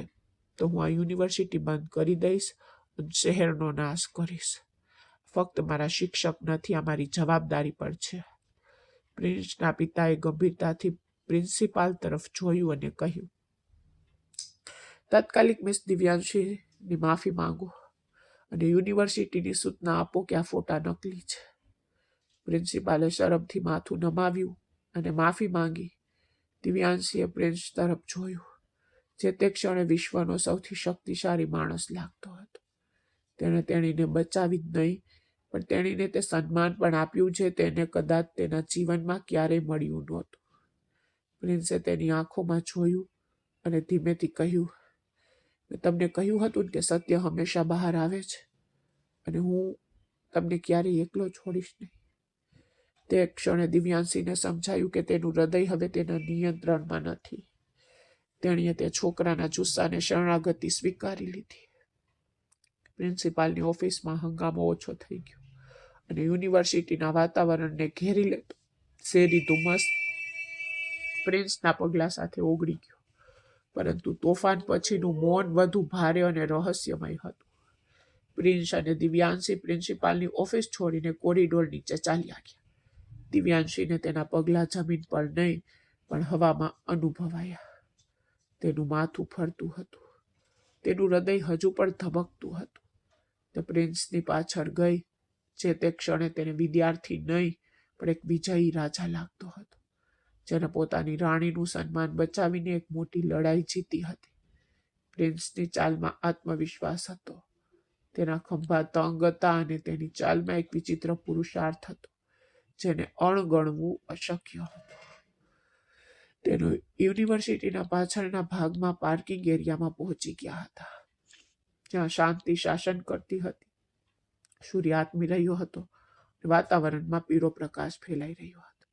Speaker 1: તો હું આ યુનિવર્સિટી બંધ કરી દઈશ અને શહેરનો નાશ કરીશ. ફક્ત મારા શિક્ષક નથી, આ મારી જવાબદારી પણ છે. પ્રિન્સના પિતાએ ગંભીરતાથી પ્રિન્સિપાલ તરફ જોયું અને કહ્યું, તાત્કાલિક મિસ દિવ્યાંશીની માફી માંગો અને યુનિવર્સિટીની સૂચના આપો કે આ ફોટા નકલી છે. પ્રિન્સિપાલે શરમથી માથું નમાવ્યું અને માફી માંગી. દિવ્યાંશીએ પ્રિન્સ તરફ જોયું, જે તે ક્ષણે વિશ્વનો સૌથી શક્તિશાળી માણસ લાગતો હતો. તેણે તેણીને બચાવી જ નહીં, પણ તેણીને તે સન્માન પણ આપ્યું છે તેને કદાચ તેના જીવનમાં ક્યારેય મળ્યું નહોતું. પ્રિન્સે તેની આંખોમાં જોયું અને ધીમેથી કહ્યું, મેં તમને કહ્યું હતું કે સત્ય હંમેશા બહાર આવે છે અને હું તમને ક્યારેય એકલો છોડીશ નહીં. તે ક્ષણે દિવ્યાંશીને સમજાયું કે તેનું હૃદય હવે તેના નિયંત્રણમાં નથી. તેણીએ તે છોકરાના જુસ્સાને શરણાગતિ સ્વીકારી લીધી. પ્રિન્સિપાલની ઓફિસમાં હંગામો ઓછો થઈ ગયો અને યુનિવર્સિટીના વાતાવરણને ઘેરી લેતો શેરી ધુમ્મસ પ્રિન્સના પગલા સાથે ઓગળી ગયો. પરંતુ તોફાન પછીનું મૌન વધુ ભારે અને રહસ્યમય હતું. પ્રિન્સ અને દિવ્યાંશી પ્રિન્સિપાલની ઓફિસ છોડીને કોરિડોર નીચે ચાલ્યા ગયા. દિવ્યાંશીને તેના પગલા જમીન પર નહીં પણ હવામાં અનુભવાયા. તેનું માથું ફરતું હતું, તેનું હૃદય હજુ પણ ધબકતું હતું. તે પ્રિન્સની પાછળ ગઈ, જે તે ક્ષણે તેને વિદ્યાર્થી નહીં પણ એક વિજયી રાજા લાગતો હતો, જેને પોતાની રાણીનું સન્માન બચાવીને એક મોટી લડાઈ જીતી હતી. પ્રિન્સની ચાલમાં આત્મવિશ્વાસ હતો, તેના ખંભા તંગ હતા અને તેની ચાલમાં એક વિચિત્ર પુરુષાર્થ હતો, જેને અણગણવું અશક્ય હતું. તેનો યુનિવર્સિટીના પાછળના ભાગમાં પાર્કિંગ એરિયામાં પહોંચી ગયા હતા, જ્યાં શાંતિ શાસન કરતી હતી. સૂર્ય આથમી રહ્યો હતો અને વાતાવરણમાં પીળો પ્રકાશ ફેલાઈ રહ્યો હતો,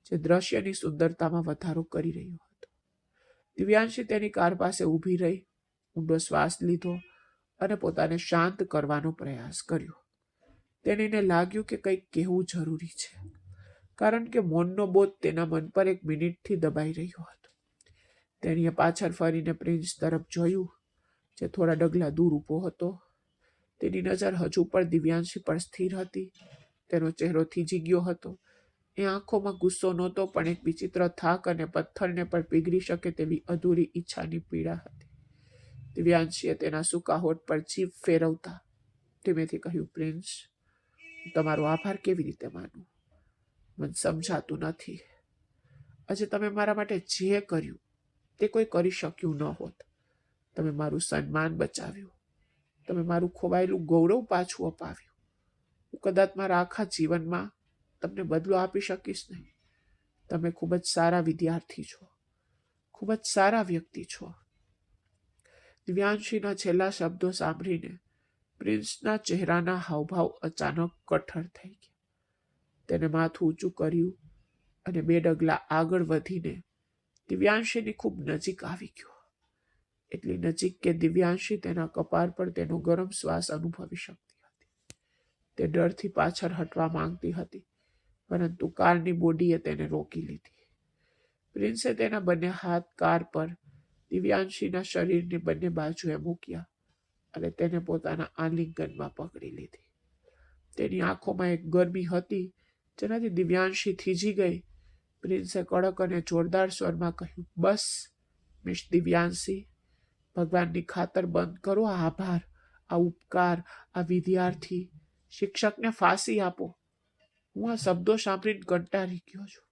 Speaker 1: જે દ્રશ્યની સુંદરતામાં વધારો કરી રહ્યો હતો. દિવ્યાંશી તેની કાર પાસે ઊભી રહી, ઊંડો શ્વાસ લીધો અને પોતાને શાંત કરવાનો પ્રયાસ કર્યો. તેણીને લાગ્યું કે કંઈક કહેવું જરૂરી છે, કારણ કે મૌનનો બોધ તેના મન પર એક મિનિટથી દબાઈ રહ્યો હતો. તેણીએ પાછળ ફરીને પ્રિન્સ તરફ જોયું, જે થોડા ડગલા દૂર ઊભો હતો. તેની નજર હજુ પણ દિવ્યાંશી પર સ્થિર હતી. તેનો ચહેરો થીજી ગયો હતો. એ આંખોમાં ગુસ્સો નહોતો, પણ એક વિચિત્ર થાક અને પથ્થરને પણ પીગળી શકે તેવી અધૂરી ઈચ્છાની પીડા હતી. દિવ્યાંશીએ તેના સૂકા હોઠ પર જીભ ફેરવતા ધીમેથી કહ્યું, પ્રિન્સ, હું તમારો આભાર કેવી રીતે માનું? મને સમજાતું નથી. આજે તમે મારા માટે જે કર્યું તે કોઈ કરી શક્યું ન હોત. તમે મારું સન્માન બચાવ્યું, તમે મારું ખોવાયેલું ગૌરવ પાછું અપાવ્યું. હું કદાચ મારા આખા જીવનમાં તમને બદલો આપી શકીશ નહીં. તમે ખૂબ જ સારા વિદ્યાર્થી છો, ખૂબ જ સારા વ્યક્તિ છો. દિવ્યાંશીના છેલ્લા શબ્દો સાંભળીને પ્રિન્સના ચહેરાના હાવભાવ અચાનક કઠણ થઈ ગયા. તેને માથું ઊંચું કર્યું અને 2 ડગલા આગળ વધીને દિવ્યાંશીની ખૂબ નજીક આવી ગયો. એટલી નજીક કે દિવ્યાંશી તેના કપાળ પર તેનો ગરમ શ્વાસ અનુભવી શકતી હતી. તે ડરથી પાછળ હટવા માંગતી હતી, પરંતુ કારની બોડીએ તેને રોકી લીધી. પ્રિન્સે તેના બંને હાથ કાર પર દિવ્યાંશીના શરીરની બંને બાજુએ મૂક્યા અને તેને પોતાના આલિંગનમાં પકડી લીધી. તેની આંખોમાં એક ગરમી હતી જેનાથી દિવ્યાંશી થીજી ગઈ. પ્રિન્સે કડક અને જોરદાર સ્વરમાં કહ્યું, બસ મિસ દિવ્યાંશી, ભગવાનની ખાતર બંધ કરો આ આભાર, આ ઉપકાર, આ વિદ્યાર્થી, શિક્ષકને ફાંસી આપો. હું આ શબ્દો સાંભળીને કંટાળી ગયો છું.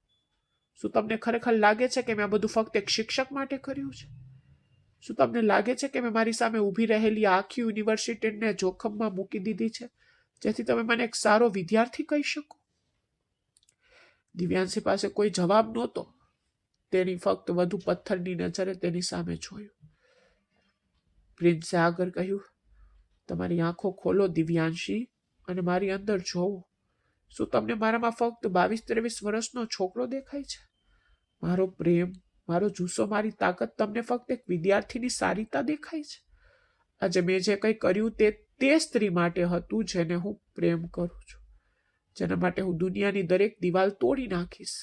Speaker 1: શું તમને ખરેખર લાગે છે કે મેં આ બધું ફક્ત એક શિક્ષક માટે કર્યું છે? શું તમને લાગે છે કે મેં મારી સામે ઊભી રહેલી આખી યુનિવર્સિટીને જોખમમાં મૂકી દીધી છે જેથી તમે મને એક સારો વિદ્યાર્થી કહી શકો? દિવ્યાંશી પાસે કોઈ જવાબ નહોતો. તેની ફક્ત વધુ પથ્થરની નજરે તેની સામે જોયું. પ્રિન્સે આગળ કહ્યું, તમારી આંખો ખોલો દિવ્યાંશી, અને મારી અંદર જોવો. શું તમને મારામાં ફક્ત 22-23 વર્ષનો છોકરો દેખાય છે? મારો પ્રેમ, મારો જુસ્સો, મારી તાકાત તમને ફક્ત એક વિદ્યાર્થીની સારીતા દેખાય છે? આજે મેં જે કંઈ કર્યું તે સ્ત્રી માટે હતું જેને હું પ્રેમ કરું છું, જેના માટે હું દુનિયાની દરેક દિવાલ તોડી નાખીશ.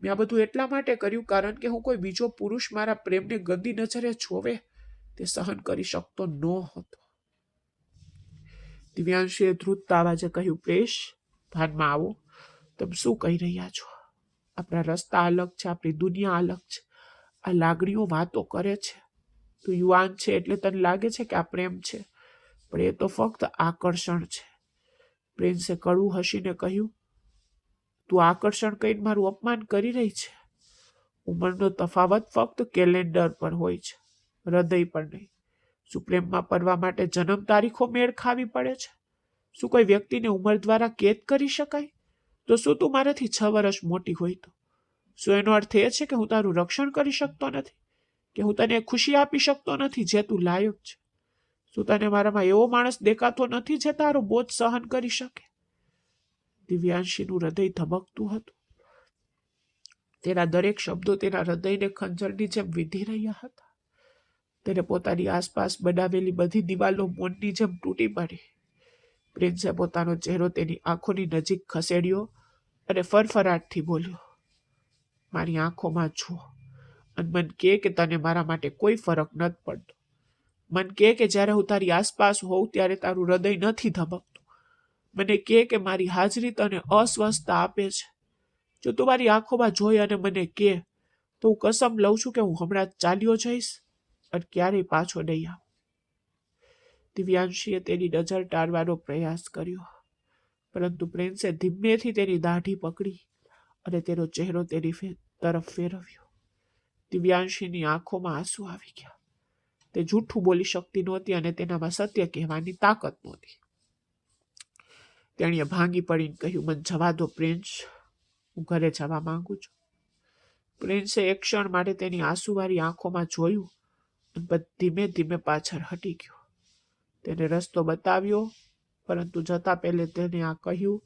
Speaker 1: મેં આ બધું એટલા માટે કર્યું કારણ કે હું કોઈ બીજો પુરુષ મારા પ્રેમને ગંદી નજરે જોવે તે સહન કરી શકતો ન હતો. દિવ્યાંશીએ ધ્રુજતા અવાજે કહ્યું, પ્રેશ, ભાનમાં આવો. તમે શું કહી રહ્યા છો? આપણા રસ્તા અલગ છે, આપણી દુનિયા અલગ છે. આ લાગણીઓ વાતો કરે છે. તું યુવાન છે એટલે તને લાગે છે કે આ પ્રેમ છે, પણ એ તો ફક્ત આકર્ષણ છે. પ્રિન્સે કડવું હસીને કહ્યું, તું આકર્ષણ કહીને મારું અપમાન કરી રહી છે. ઉંમરનો તફાવત ફક્ત કેલેન્ડર પર હોય છે, હૃદય પર નહીં. શું પ્રેમમાં પડવા માટે જન્મ તારીખો મેળ ખાવી પડે છે? શું કોઈ વ્યક્તિને ઉંમર દ્વારા કેદ કરી શકાય? તો શું તું મારાથી 6 વર્ષ મોટી હોય તો? શું એનો અર્થ એ છે કે હું તારું રક્ષણ કરી શકતો નથી, કે હું તને ખુશી આપી શકતો નથી જે તું લાયક છે? શું તને મારામાં એવો માણસ દેખાતો નથી જે તારો બોજ સહન કરી શકે? દિવ્યાંશીનું હૃદય ધબકતું હતું. તેના દરેક શબ્દો તેના હૃદયને ખંજરની જેમ વિંધી રહ્યા હતા. તેને પોતાની આસપાસ બનાવેલી બધી દિવાલો મોનની જેમ તૂટી પડી. પ્રિન્સે પોતાનો ચહેરો તેની આંખોની નજીક ખસેડ્યો અને ફરફરાટથી બોલ્યો, મારી આંખોમાં જુઓ અને મન કહે કે તને મારા માટે કોઈ ફરક નથી પડતો. મન કહે કે જ્યારે હું તારી આસપાસ હોઉં ત્યારે તારું હૃદય નથી ધબકતું. મને કહે કે મારી હાજરી તને અસ્વસ્થતા આપે છે. જો તું મારી આંખોમાં જોઈ અને મને કહે તો હું કસમ લઉં છું કે હું હમણાં જ ચાલ્યો જઈશ અને ક્યારેય પાછો નહીં આવું. દિવ્યાંશીએ તેની નજર ટાળવાનો પ્રયાસ કર્યો, પરંતુ પ્રિન્સે ધીમેથી તેની દાઢી પકડી અને તેનો ચહેરો તેની તરફ ફેરવ્યો. દિવ્યાંશીની આંખોમાં આંસુ આવી ગયા. તે જૂઠું બોલી શકતી નહોતી અને તેનામાં સત્ય કહેવાની તાકાત નહોતી. તેણીએ ભાંગી પડીને કહ્યું, મને જવા દો પ્રિન્સ, હું ઘરે જવા માંગુ છું. પ્રિન્સે એક ક્ષણ માટે તેની આંસુવાળી આંખોમાં જોયું અને ધીમે ધીમે પાછળ હટી ગયો. તેને રસ્તો બતાવ્યો, પરંતુ જતા પહેલે તેને આ કહ્યું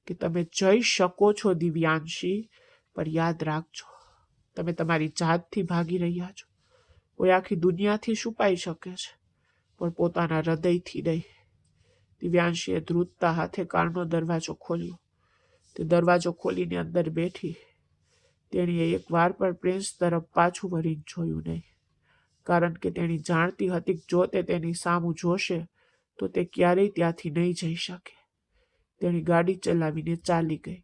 Speaker 1: કે તમે જઈ શકો છો દિવ્યાંશી, પણ યાદ રાખજો, તમે તમારી જાતથી ભાગી રહ્યા છો. કોઈ આખી દુનિયાથી છુપાઈ શકે છે, પણ પોતાના હૃદયથી નહીં. દિવ્યાંશીએ ધ્રુજતા હાથે કારનો દરવાજો ખોલ્યો. તે દરવાજો ખોલીને અંદર બેઠી. તેણીએ એક વાર પણ પ્રિન્સ તરફ પાછું વળીને જોયું નહીં, કારણ કે તેણી જાણતી હતી કે જો તે તેની સામું જોશે તો તે ક્યારેય ત્યાંથી નહીં જઈ શકે. તેણી ગાડી ચલાવીને ચાલી ગઈ,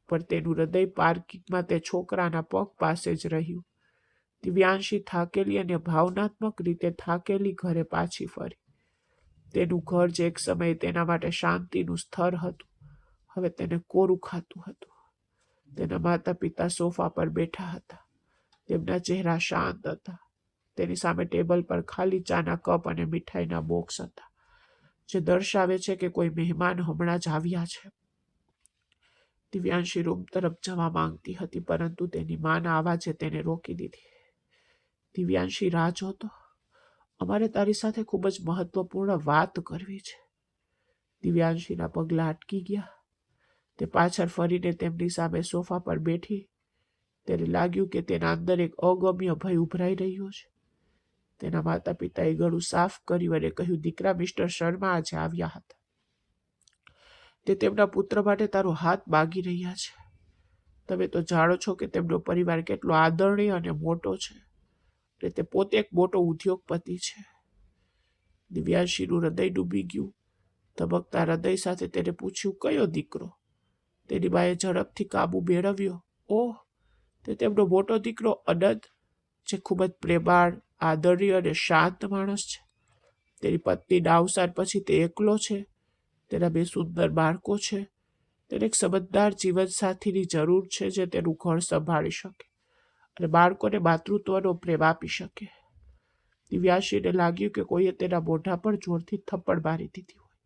Speaker 1: પણ તેનું હૃદય પાર્કિંગમાં તે છોકરાના પગ પાસે જ રહ્યું. દિવ્યાંશી થાકેલી અને ભાવનાત્મક રીતે થાકેલી ઘરે પાછી ફરી. તેનું ઘર જે એક સમયે તેના માટે શાંતિનું સ્થળ હતું, હવે તેને કોરું ખાતું હતું. તેના માતા પિતા સોફા પર બેઠા હતા. તેમના ચહેરા શાંત હતા. તેની સામે ટેબલ પર ખાલી ચાના કપ અને મીઠાઈના બોક્સ હતા, જે દર્શાવે છે કે કોઈ મહેમાન હમણાં જ આવ્યા છે. દિવ્યાંશી રૂમ તરફ જવા માંગતી હતી, પરંતુ તેની માના અવાજે તેને રોકી દીધી. દિવ્યાંશી રાહ જોતો, અમારે તારી સાથે ખૂબ જ મહત્વપૂર્ણ વાત કરવી છે. દિવ્યાંશીના પગલાં અટકી ગયા. તે પાછળ ફરીને તેમની સામે સોફા પર બેઠી. તેને લાગ્યું કે તેના અંદર એક અગમ્ય ભય ઉભરાઈ રહ્યો છે. તેના માતા પિતાએ ગળું સાફ કર્યું અને કહ્યું, દીકરા, મિસ્ટર શર્મા આજે આવ્યા હતા. તે તેમના પુત્ર માટે તારો હાથ માગી રહ્યા છે. તમે તો જાણો છો કે તેમનો પરિવાર કેટલો આદરણીય અને મોટો છે, અને તે પોતે એક મોટો ઉદ્યોગપતિ છે. દિવ્યાંશીનું હૃદય ડૂબી ગયું. ધબકતા હૃદય સાથે તેને પૂછ્યું, કયો દીકરો? તેની બાએ ઝડપથી કાબુ મેળવ્યો. ઓહ, તે તેમનો મોટો દીકરો અનંત, જે ખૂબ જ પ્રેમાળ, આદર્ય અને શાંત માણસ છે. તેની પત્નીના અવસાન પછી તે એકલો છે. તેના 2 સુંદર બાળકો છે. તેને એક સમજદાર જીવનસાથીની જરૂર છે જે તેનું ઘર સંભાળી શકે અને બાળકોને માતૃત્વનો પ્રેમ આપી શકે. દિવ્યાશીને લાગ્યું કે કોઈએ તેના મોઢા પર જોરથી થપ્પડ મારી દીધી હોય.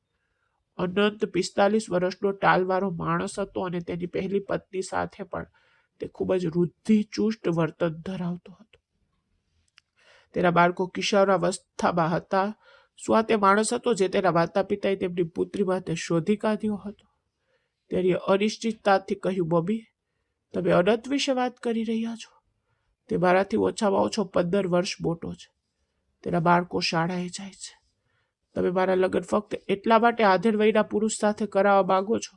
Speaker 1: અનંત 45 વર્ષનો ટાલવાળો માણસ હતો અને તેની પહેલી પત્ની સાથે પણ તે ખૂબ જ રૂઢિચુસ્ત વર્તન ધરાવતો હતો. તેના બાળકો કિશોરાવસ્થામાં હતા. શું આ તે માણસ હતો જે તેના માતા પિતાએ તેમની પુત્રી માટે શોધી કાઢ્યો હતો? તેણીએ અનિશ્ચિતતાથી કહ્યું, મમ્મી, તમે અનંત વિશે વાત કરી રહ્યા છો? તે મારાથી ઓછામાં ઓછો 15 વર્ષ મોટો છે. તેના બાળકો શાળાએ જાય છે. તમે મારા લગ્ન ફક્ત એટલા માટે આધેડ વયના પુરુષ સાથે કરાવવા માંગો છો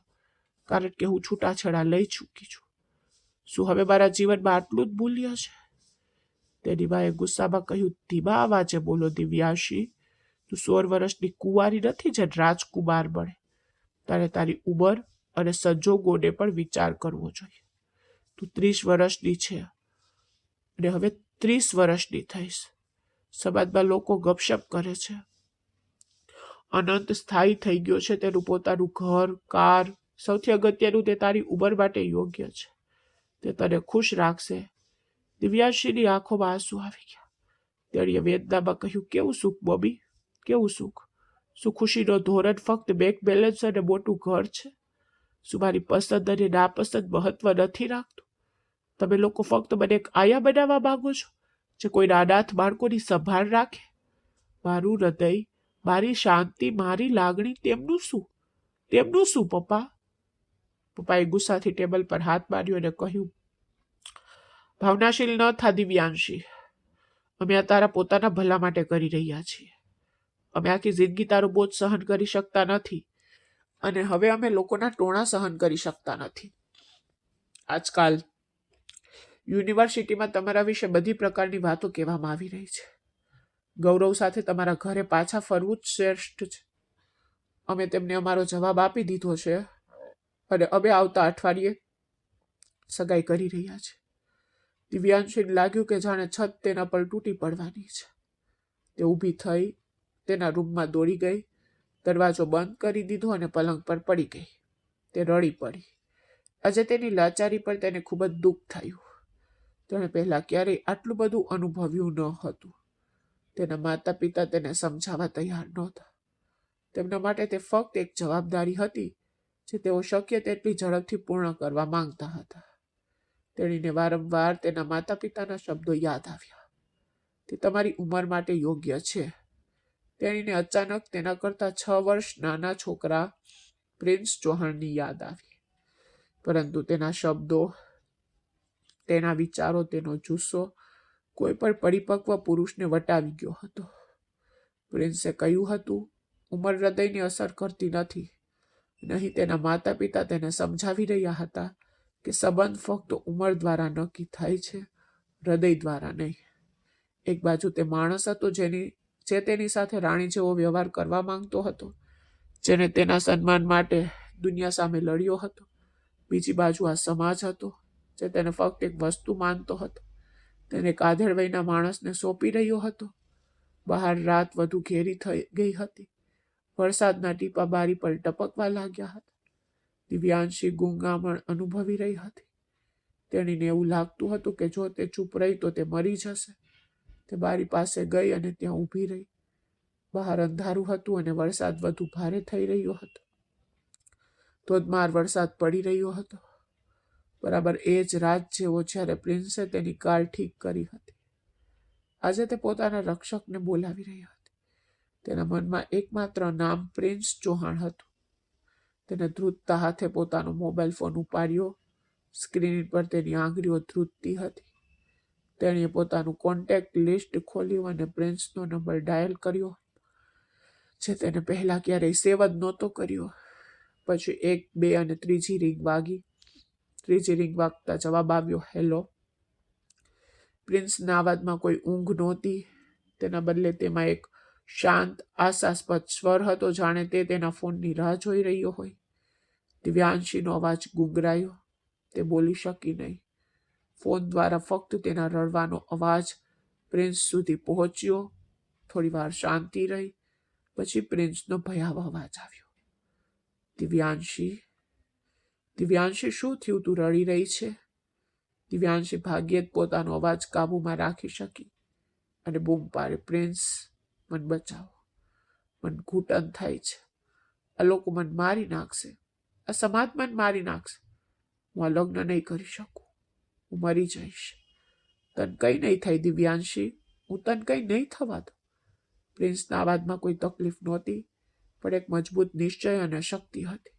Speaker 1: કારણ કે હું છૂટાછેડા લઈ ચૂકી છું. શું હવે મારા જીવનમાં આટલું જ મૂલ્ય છે? તેની માએ ગુસ્સામાં કહ્યું, ધીમા અવાજે બોલો દિવ્યાશી. તું 16 વર્ષની કુંવારી નથી જે રાજકુમાર બને. તારે તારી ઉંમર અને સંજોગોને પણ વિચાર કરવો જોઈએ. તું 30 વર્ષની છે અને હવે 30 વર્ષની થઈશ. સમાજમાં લોકો ગપશપ કરે છે. અનંત સ્થાયી થઈ ગયો છે. તેનું પોતાનું ઘર, કાર, સૌથી અગત્યનું તે તારી ઉંમર માટે યોગ્ય છે. તે તને ખુશ રાખશે. દિવ્યાશીની આંખોમાં આંસુ આવી ગયા. તેણીએ વેદનામાં કહ્યું, કેવું સુખ મમ્મી, કેવું સુખ? શું ખુશીનો ધોરણ ફક્ત બેંક બેલેન્સ અને મોટું ઘર છે? શું મારી પસંદ અને નાપસંદ મહત્વ નથી રાખતું? તમે લોકો ફક્ત મને એક આયા બનાવવા માંગો છો જે કોઈના અનાથ બાળકોની સંભાળ રાખે? મારું હૃદય, મારી શાંતિ, મારી લાગણી, તેમનું શું? તેમનું શું પપ્પા? પપ્પાએ ગુસ્સાથી ટેબલ પર હાથ માર્યો અને કહ્યું, ભાવનાશીલ ન થા દિવ્યાંશી. અમે આ તારા પોતાના ભલા માટે કરી રહ્યા છીએ. અમે આખી જિંદગી તારો બોજ સહન કરી શકતા નથી અને હવે અમે લોકોના ટોણા સહન કરી શકતા નથી. આજકાલ યુનિવર્સિટીમાં તમારા વિશે બધી પ્રકારની વાતો કહેવામાં આવી રહી છે. ગૌરવ સાથે તમારા ઘરે પાછા ફરવું જ શ્રેષ્ઠ છે. અમે તેમને અમારો જવાબ આપી દીધો છે અને અમે આવતા અઠવાડિયે સગાઈ કરી રહ્યા છે. દિવ્યાંશીને લાગ્યું કે જાણે છત તેના પર તૂટી પડવાની છે. તે ઊભી થઈ, તેના રૂમમાં દોડી ગઈ, દરવાજો બંધ કરી દીધો અને પલંગ પર પડી ગઈ. તે રડી પડી. આજે તેની લાચારી પર તેને ખૂબ જ દુઃખ થયું. તેણે પહેલા ક્યારેય આટલું બધું અનુભવ્યું ન હતું. તેના માતા પિતા તેને સમજાવવા તૈયાર નહોતા. તેમના માટે તે ફક્ત એક જવાબદારી હતી જે તેઓ શક્ય તેટલી ઝડપથી પૂર્ણ કરવા માંગતા હતા. તેણીને વારંવાર તેના માતા પિતાના શબ્દો યાદ આવ્યા. તે તમારી ઉંમર માટે યોગ્ય છે. તેણીને અચાનક તેના કરતા 6 વર્ષ નાના છોકરા પ્રિન્સ ચૌહાણની યાદ આવી. પરંતુ તેના શબ્દો, તેના વિચારો, તેનો જુસ્સો કોઈ પણ પરિપક્વ પુરુષને વટાવી ગયો હતો. પ્રિન્સે કહ્યું હતું, ઉંમર હૃદયને અસર કરતી નથી. નહીં, તેના માતા પિતા તેને સમજાવી રહ્યા હતા કે સંબંધ ફક્ત ઉંમર દ્વારા નક્કી થાય છે, હૃદય દ્વારા નહીં. એક બાજુ તે માણસ હતો જે તેની સાથે રાણી જેવો વ્યવહાર કરવા માંગતો હતો, જેને તેના સન્માન માટે દુનિયા સામે લડ્યો હતો. બીજી બાજુ આ સમાજ હતો જે તેને ફક્ત એક વસ્તુ માનતો હતો, તેને એક આધેડ વયના માણસને સોંપી રહ્યો હતો. બહાર રાત વધુ ઘેરી થઈ ગઈ હતી. વરસાદના ટીપા બારી પર ટપકવા લાગ્યા હતા. દિવ્યાંશી ગુંગામણ અનુભવી રહી હતી. તેણીને એવું લાગતું હતું કે જો તે ચૂપ રહી તો તે મરી જશે. તે બારી પાસે ગઈ અને ત્યાં ઊભી રહી. બહાર અંધારું હતું અને વરસાદ વધુ ભારે થઈ રહ્યો હતો. ધોધમાર વરસાદ પડી રહ્યો હતો. બરાબર એ જ રાત જેવો જ્યારે પ્રિન્સે તેની કાર ઠીક કરી હતી. આજે તે પોતાના રક્ષકને બોલાવી રહી હતી. તેના મનમાં એકમાત્ર નામ પ્રિન્સ ચૌહાણ હતું. તેને ધ્રુજતા હાથે પોતાનો મોબાઈલ ફોન ઉપાડ્યો. સ્ક્રીન પર તેની આંગળીઓ ધ્રુજતી હતી. તેણીએ પોતાનું કોન્ટેક્ટ લિસ્ટ ખોલ્યું અને પ્રિન્સનો નંબર ડાયલ કર્યો, જે તેને પહેલા ક્યારેય સેવ જ નહોતો કર્યો. પછી 1, 2 અને ત્રીજી રિંગ વાગી. ત્રીજી રિંગ વાગતા જવાબ આવ્યો, હેલો. પ્રિન્સના અવાજમાં કોઈ ઊંઘ નહોતી. તેના બદલે તેમાં એક શાંત, આશાસ્પદ સ્વર હતો, જાણે તે તેના ફોનની રાહ જોઈ રહ્યો હોય. દિવ્યાંશીનો અવાજ ગુંગરાયો. તે બોલી શકી નહીં. ફોન દ્વારા ફક્ત તેના રડવાનો અવાજ પ્રિન્સ સુધી પહોંચ્યો. થોડી વાર શાંતિ રહી. પછી પ્રિન્સનો ભયાવહ અવાજ આવ્યો. દિવ્યાંશી, દિવ્યાંશી, શું થયું? તું રડી રહી છે? દિવ્યાંશી ભાગ્યે જ પોતાનો અવાજ કાબૂમાં રાખી શકી અને બૂમ પાડી, પ્રિન્સ, મને બચાવો. મને ઘૂંટણ થાય છે. આ લોકો મને મારી નાખશે. આ સમાજ મને મારી નાખશે. હું આ લગ્ન નહીં કરી શકું. હું મરી જઈશ. તને કંઈ નહીં થાય દિવ્યાંશી. હું તને કંઈ નહીં થવા દઉં. પ્રિન્સના અવાજમાં કોઈ તકલીફ નહોતી, પણ એક મજબૂત નિશ્ચય અને શક્તિ હતી.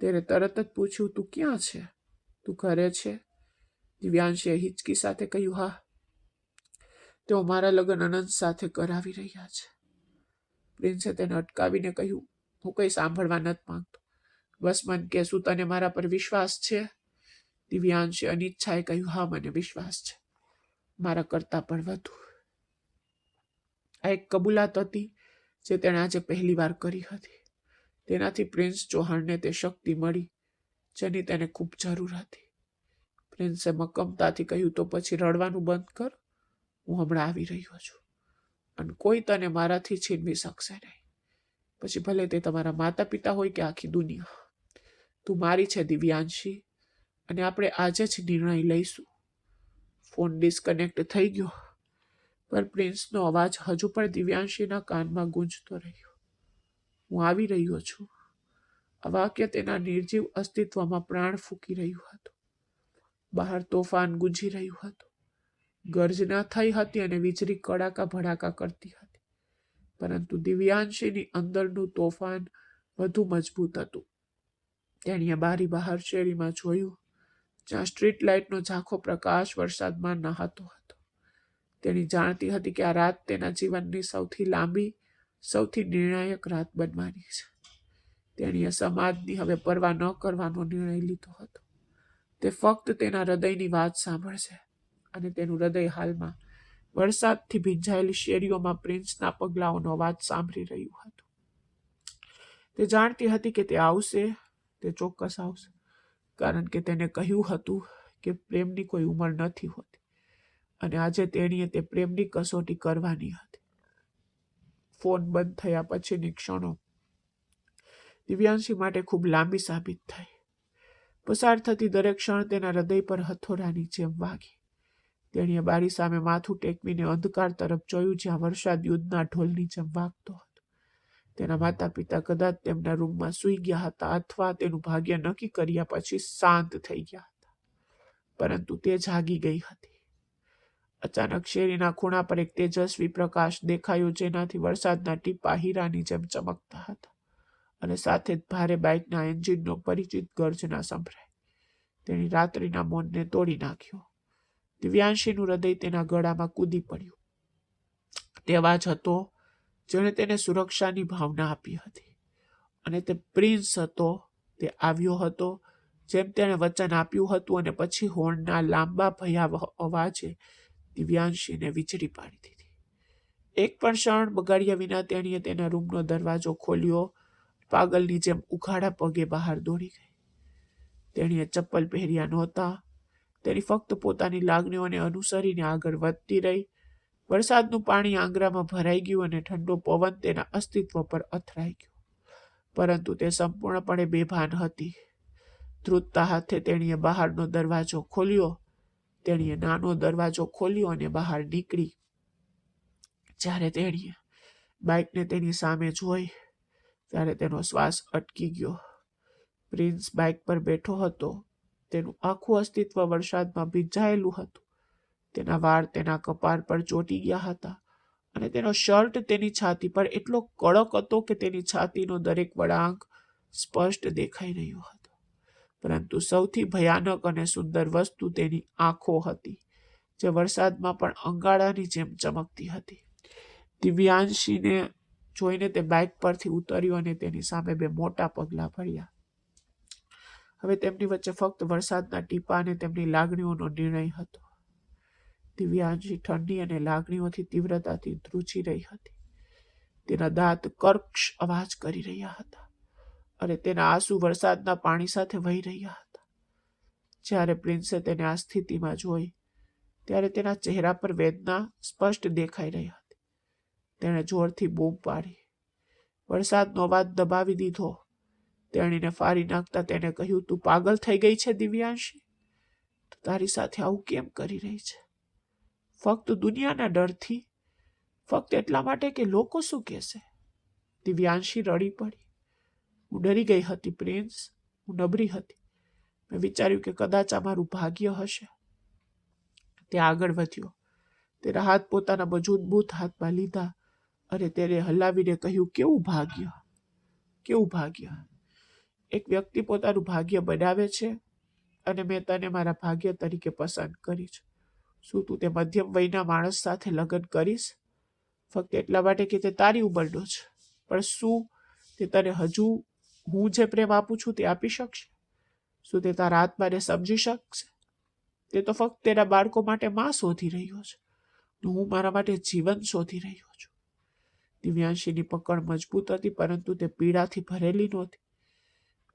Speaker 1: તેને તરત જ પૂછ્યું, તું ક્યાં છે? તું ઘરે છે? દિવ્યાંશીએ હિચકી સાથે કહ્યું, હા. તેઓ મારા લગ્ન અનંત સાથે કરાવી રહ્યા છે. પ્રિન્સે તેને અટકાવીને કહ્યું, હું કંઈ સાંભળવા નથી માંગતો. બસ મને કે, શું તને મારા પર વિશ્વાસ છે? દિવ્યાંશે અનિચ્છાએ કહ્યું, હા, મને વિશ્વાસ છે, મારા કરતા પણ વધુ. આ એક કબૂલાત હતી જે તેણે આજે પહેલી વાર કરી હતી. તેનાથી પ્રિન્સ ચૌહાણને તે શક્તિ મળી જેની તેને ખૂબ જરૂર હતી. પ્રિન્સે મક્કમતાથી કહ્યું, તો પછી રડવાનું બંધ કર. હું હમણાં આવી રહ્યો છું અને કોઈ તને મારાથી છીનવી શકશે નહીં. પછી ભલે તે તમારા માતા પિતા હોય કે આખી દુનિયા. તું મારી છે દિવ્યાંશી, અને આપણે આજે જ નિર્ણય લઈશું. ફોન ડિસ્કનેક્ટ થઈ ગયો, પણ પ્રિન્સનો અવાજ હજુ પણ દિવ્યાંશીના કાનમાં ગૂંજતો રહ્યો. હું આવી રહ્યો છું. આ વાક્ય તેના નિર્જીવ અસ્તિત્વમાં પ્રાણ ફૂંકી રહ્યું હતું. બહાર તોફાન ગુંજી રહ્યું હતું. ગર્જના થઈ હતી અને વીજળી કડાકા ભડાકા કરતી હતી. પરંતુ દિવ્યાંશીની અંદરનું તોફાન વધુ મજબૂત હતું. તેણીએ બારી બહાર શેરીમાં જોયું, જ્યાં સ્ટ્રીટ લાઇટનો ઝાંખો પ્રકાશ વરસાદમાં નહાતો હતો. તેણી જાણતી હતી કે આ રાત તેના જીવનની સૌથી લાંબી, સૌથી નિર્ણાયક રાત બનવાની છે. તેણીએ સમાજની હવે પરવા ન કરવાનો નિર્ણય લીધો હતો. તે ફક્ત તેના હૃદયની વાત સાંભળશે, અને તેનું હૃદય હાલમાં વરસાદથી ભીંજાયેલી શેરીઓમાં પ્રિન્સના પગલાઓનો અવાજ સાંભળી રહ્યું હતું. તે જાણતી હતી કે તે આવશે, તે ચોક્કસ આવશે, કારણ કે તેને કહ્યું હતું કે પ્રેમની કોઈ ઉંમર નથી હોતી, અને આજે તેણીએ તે પ્રેમની કસોટી કરવાની હતી. ફોન બંધ થયા પછીની ક્ષણો દિવ્યાંશી માટે ખૂબ લાંબી સાબિત થઈ. પસાર થતી દરેક ક્ષણ તેના હૃદય પર હથોડાની જેમ વાગી. તેણીએ બારી સામે માથું ટેકવીને અંધકાર તરફ જોયું, જ્યાં વરસાદ યુદ્ધના ઢોલની જેમ વાગતો હતો. તેના માતા પિતા કદાચ તેમના રૂમમાં સૂઈ ગયા હતા, અથવા તેનું ભાગ્ય નક્કી કર્યા પછી શાંત થઈ ગયા હતા, પરંતુ તે જાગી ગઈ હતી. અચાનક શેરીના ખૂણા પર એક તેજસ્વી પ્રકાશ દેખાયો, જેનાથી વરસાદના ટીપા હીરાની જેમ ચમકતા હતા, અને સાથે જ ભારે બાઇકના એન્જિનનો પરિચિત ગર્જના સંભળાઈ. તેની રાત્રિના મૌનને તોડી નાખ્યો. દિવ્યાંશીનું હૃદય તેના ગળામાં કૂદી પડ્યું. તે અવાજ હતો જેણે તેને સુરક્ષાની ભાવના આપી હતી, અને તે પ્રિન્સ હતો. તે આવ્યો હતો જેમ તેણે વચન આપ્યું હતું, અને પછી હોર્નના લાંબા ભયાવહ અવાજે દિવ્યાંશીને વીજળી પાડી દીધી. એક પણ ક્ષણ બગાડ્યા વિના તેણીએ તેના રૂમનો દરવાજો ખોલ્યો. પાગલની જેમ ઉઘાડા પગે બહાર દોડી ગઈ. તેણીએ ચપ્પલ પહેર્યા નહોતા. તેની ફક્ત પોતાની લાગણીઓને અનુસરીને આગળ વધતી રહી. વરસાદનું પાણી આંગળામાં ભરાઈ ગયું અને ઠંડો પવન તેના અસ્તિત્વ પર અથડાઈ ગયો, પરંતુ તે સંપૂર્ણપણે બેભાન હતી. ધ્રુજતા હાથે તેણીએ બહારનો દરવાજો ખોલ્યો. તેણીએ નાનો દરવાજો ખોલ્યો અને બહાર નીકળી. જ્યારે તેણીએ બાઇકને તેની સામે જોઈ, ત્યારે તેનો શ્વાસ અટકી ગયો. પ્રિન્સ બાઇક પર બેઠો હતો. તેનું આખું અસ્તિત્વ વરસાદમાં ભીંજાયેલું હતું. તેના વાળ તેના કપાળ પર ચોંટી ગયા હતા, અને તેનો શર્ટ તેની છાતી પર એટલો કડક હતો કે તેની છાતીનો દરેક વળાંક સ્પષ્ટ દેખાઈ રહ્યો હતો. પરંતુ સૌથી ભયાનક અને સુંદર વસ્તુ તેની આંખો હતી, જે વરસાદમાં પણ અંગારાની જેમ ચમકતી હતી. દિવ્યાંશીને જોઈને તે બાઇક પરથી ઉતર્યો અને તેની સામે બે મોટા પગલાં ભર્યા. હવે તેમની વચ્ચે ફક્ત વરસાદના ટીપા અને તેમની લાગણીઓનો નિર્ણય હતો. દિવ્યાંશી ઠંડી અને લાગણીઓથી તીવ્રતાથી ધ્રુજી રહી હતી. તેના દાંત કર્કશ અવાજ કરી રહ્યા હતા, અને તેના આંસુ વરસાદના પાણી સાથે વહી રહ્યા હતા. જ્યારે પ્રિન્સે તેને આ સ્થિતિમાં જોઈ, ત્યારે તેના ચહેરા પર વેદના સ્પષ્ટ દેખાઈ રહી હતી. તેણે જોરથી બૂમ પાડી. વરસાદનો અવાજ દબાવી દીધો. તેણીને ફાડી નાખતા તેને કહ્યું, તું પાગલ થઈ ગઈ છે દિવ્યાંશી? તું તારી સાથે આવું કેમ કરી રહી છે? ફક્ત દુનિયાના ડરથી? ફક્ત એટલા માટે કે લોકો શું કહેશે? દિવ્યાંશી રડી પડી. હું ડરી ગઈ હતી પ્રિન્સ, હું નબળી હતી. મેં વિચાર્યું કે કદાચ આ મારું ભાગ્ય હશે. તે આગળ વધ્યો. તેના હાથ પોતાના મજબૂત હાથમાં લીધા અને તેને હલાવીને કહ્યું, કેવું ભાગ્ય, કેવું ભાગ્ય? એક વ્યક્તિ પોતાનું ભાગ્ય બનાવે છે અને મેં તને મારા ભાગ્ય તરીકે પસંદ કરી છે. શું તું તે મધ્યમ વયના માણસ સાથે લગ્ન કરીશ? ફક્ત એટલા માટે કે તે તારી ઉંમરનો છે. પણ શું તે તને હજુ હું જે પ્રેમ આપું છું તે આપી શકશે? શું તે તારા આત્માને સમજી શકશે? તે તો ફક્ત તેના બાળકો માટે માં શોધી રહ્યો છે. હું મારા માટે જીવન શોધી રહ્યો છું. દિવ્યાંશીની પકડ મજબૂત હતી, પરંતુ તે પીડાથી ભરેલી નહોતી.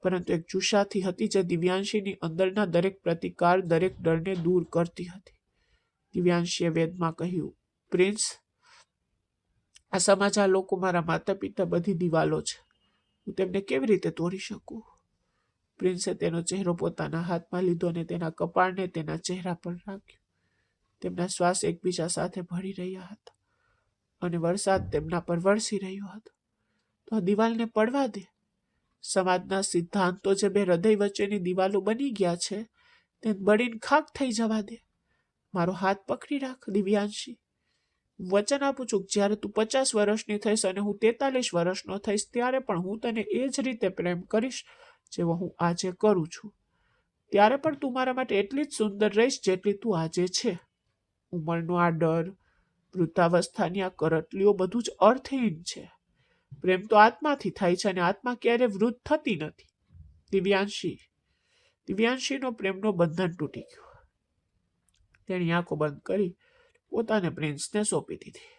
Speaker 1: પરંતુ એક જુસ્સાથી હતી જે દિવ્યાંશીની અંદરના દરેક પ્રતિકાર, દરેક ડરને દૂર કરતી હતી. દિવ્યાંશીએ વેદમાં કહ્યું, પ્રિન્સ, આ સમાચાર લોકો, મારા માતા પિતા, બધી દિવાલો છે. હું તેમને કેવી રીતે તોડી શકું? પ્રિન્સે તેનો ચહેરો પોતાના હાથમાં લીધો અને તેના કપાળને તેના ચહેરા પર રાખ્યું. તેમના શ્વાસ એકબીજા સાથે ભળી રહ્યા હતા અને વરસાદ તેમના પર વરસી રહ્યો હતો. તો આ દિવાલને પડવા દે. સમાજના સિદ્ધાંતો જે બે હૃદય વચ્ચેની દિવાલો બની ગયા છે તે બળીને ખાક થઈ જવા દે. મારો હાથ પકડી રાખ દિવ્યાંશી. વચન આપું છું, જ્યારે તું 50 વર્ષની થઈશ અને હું 43 વર્ષનો થઈશ, ત્યારે પણ હું તને એ જ રીતે પ્રેમ કરીશ જેવો હું આજે કરું છું. ત્યારે પણ તું મારા માટે એટલી જ સુંદર રહીશ જેટલી તું આજે છે. ઉંમરનો આ ડર, વૃદ્ધાવસ્થાની આ કરટલીઓ બધું જ અર્થહીન છે. પ્રેમ તો આત્માથી થાય છે અને આત્મા ક્યારે વૃદ્ધ થતી નથી. દિવ્યાંશીનો પ્રેમનો બંધન તૂટી ગયો. તેની આંખો બંધ કરી પોતાને પ્રિન્સને સોંપી દીધી.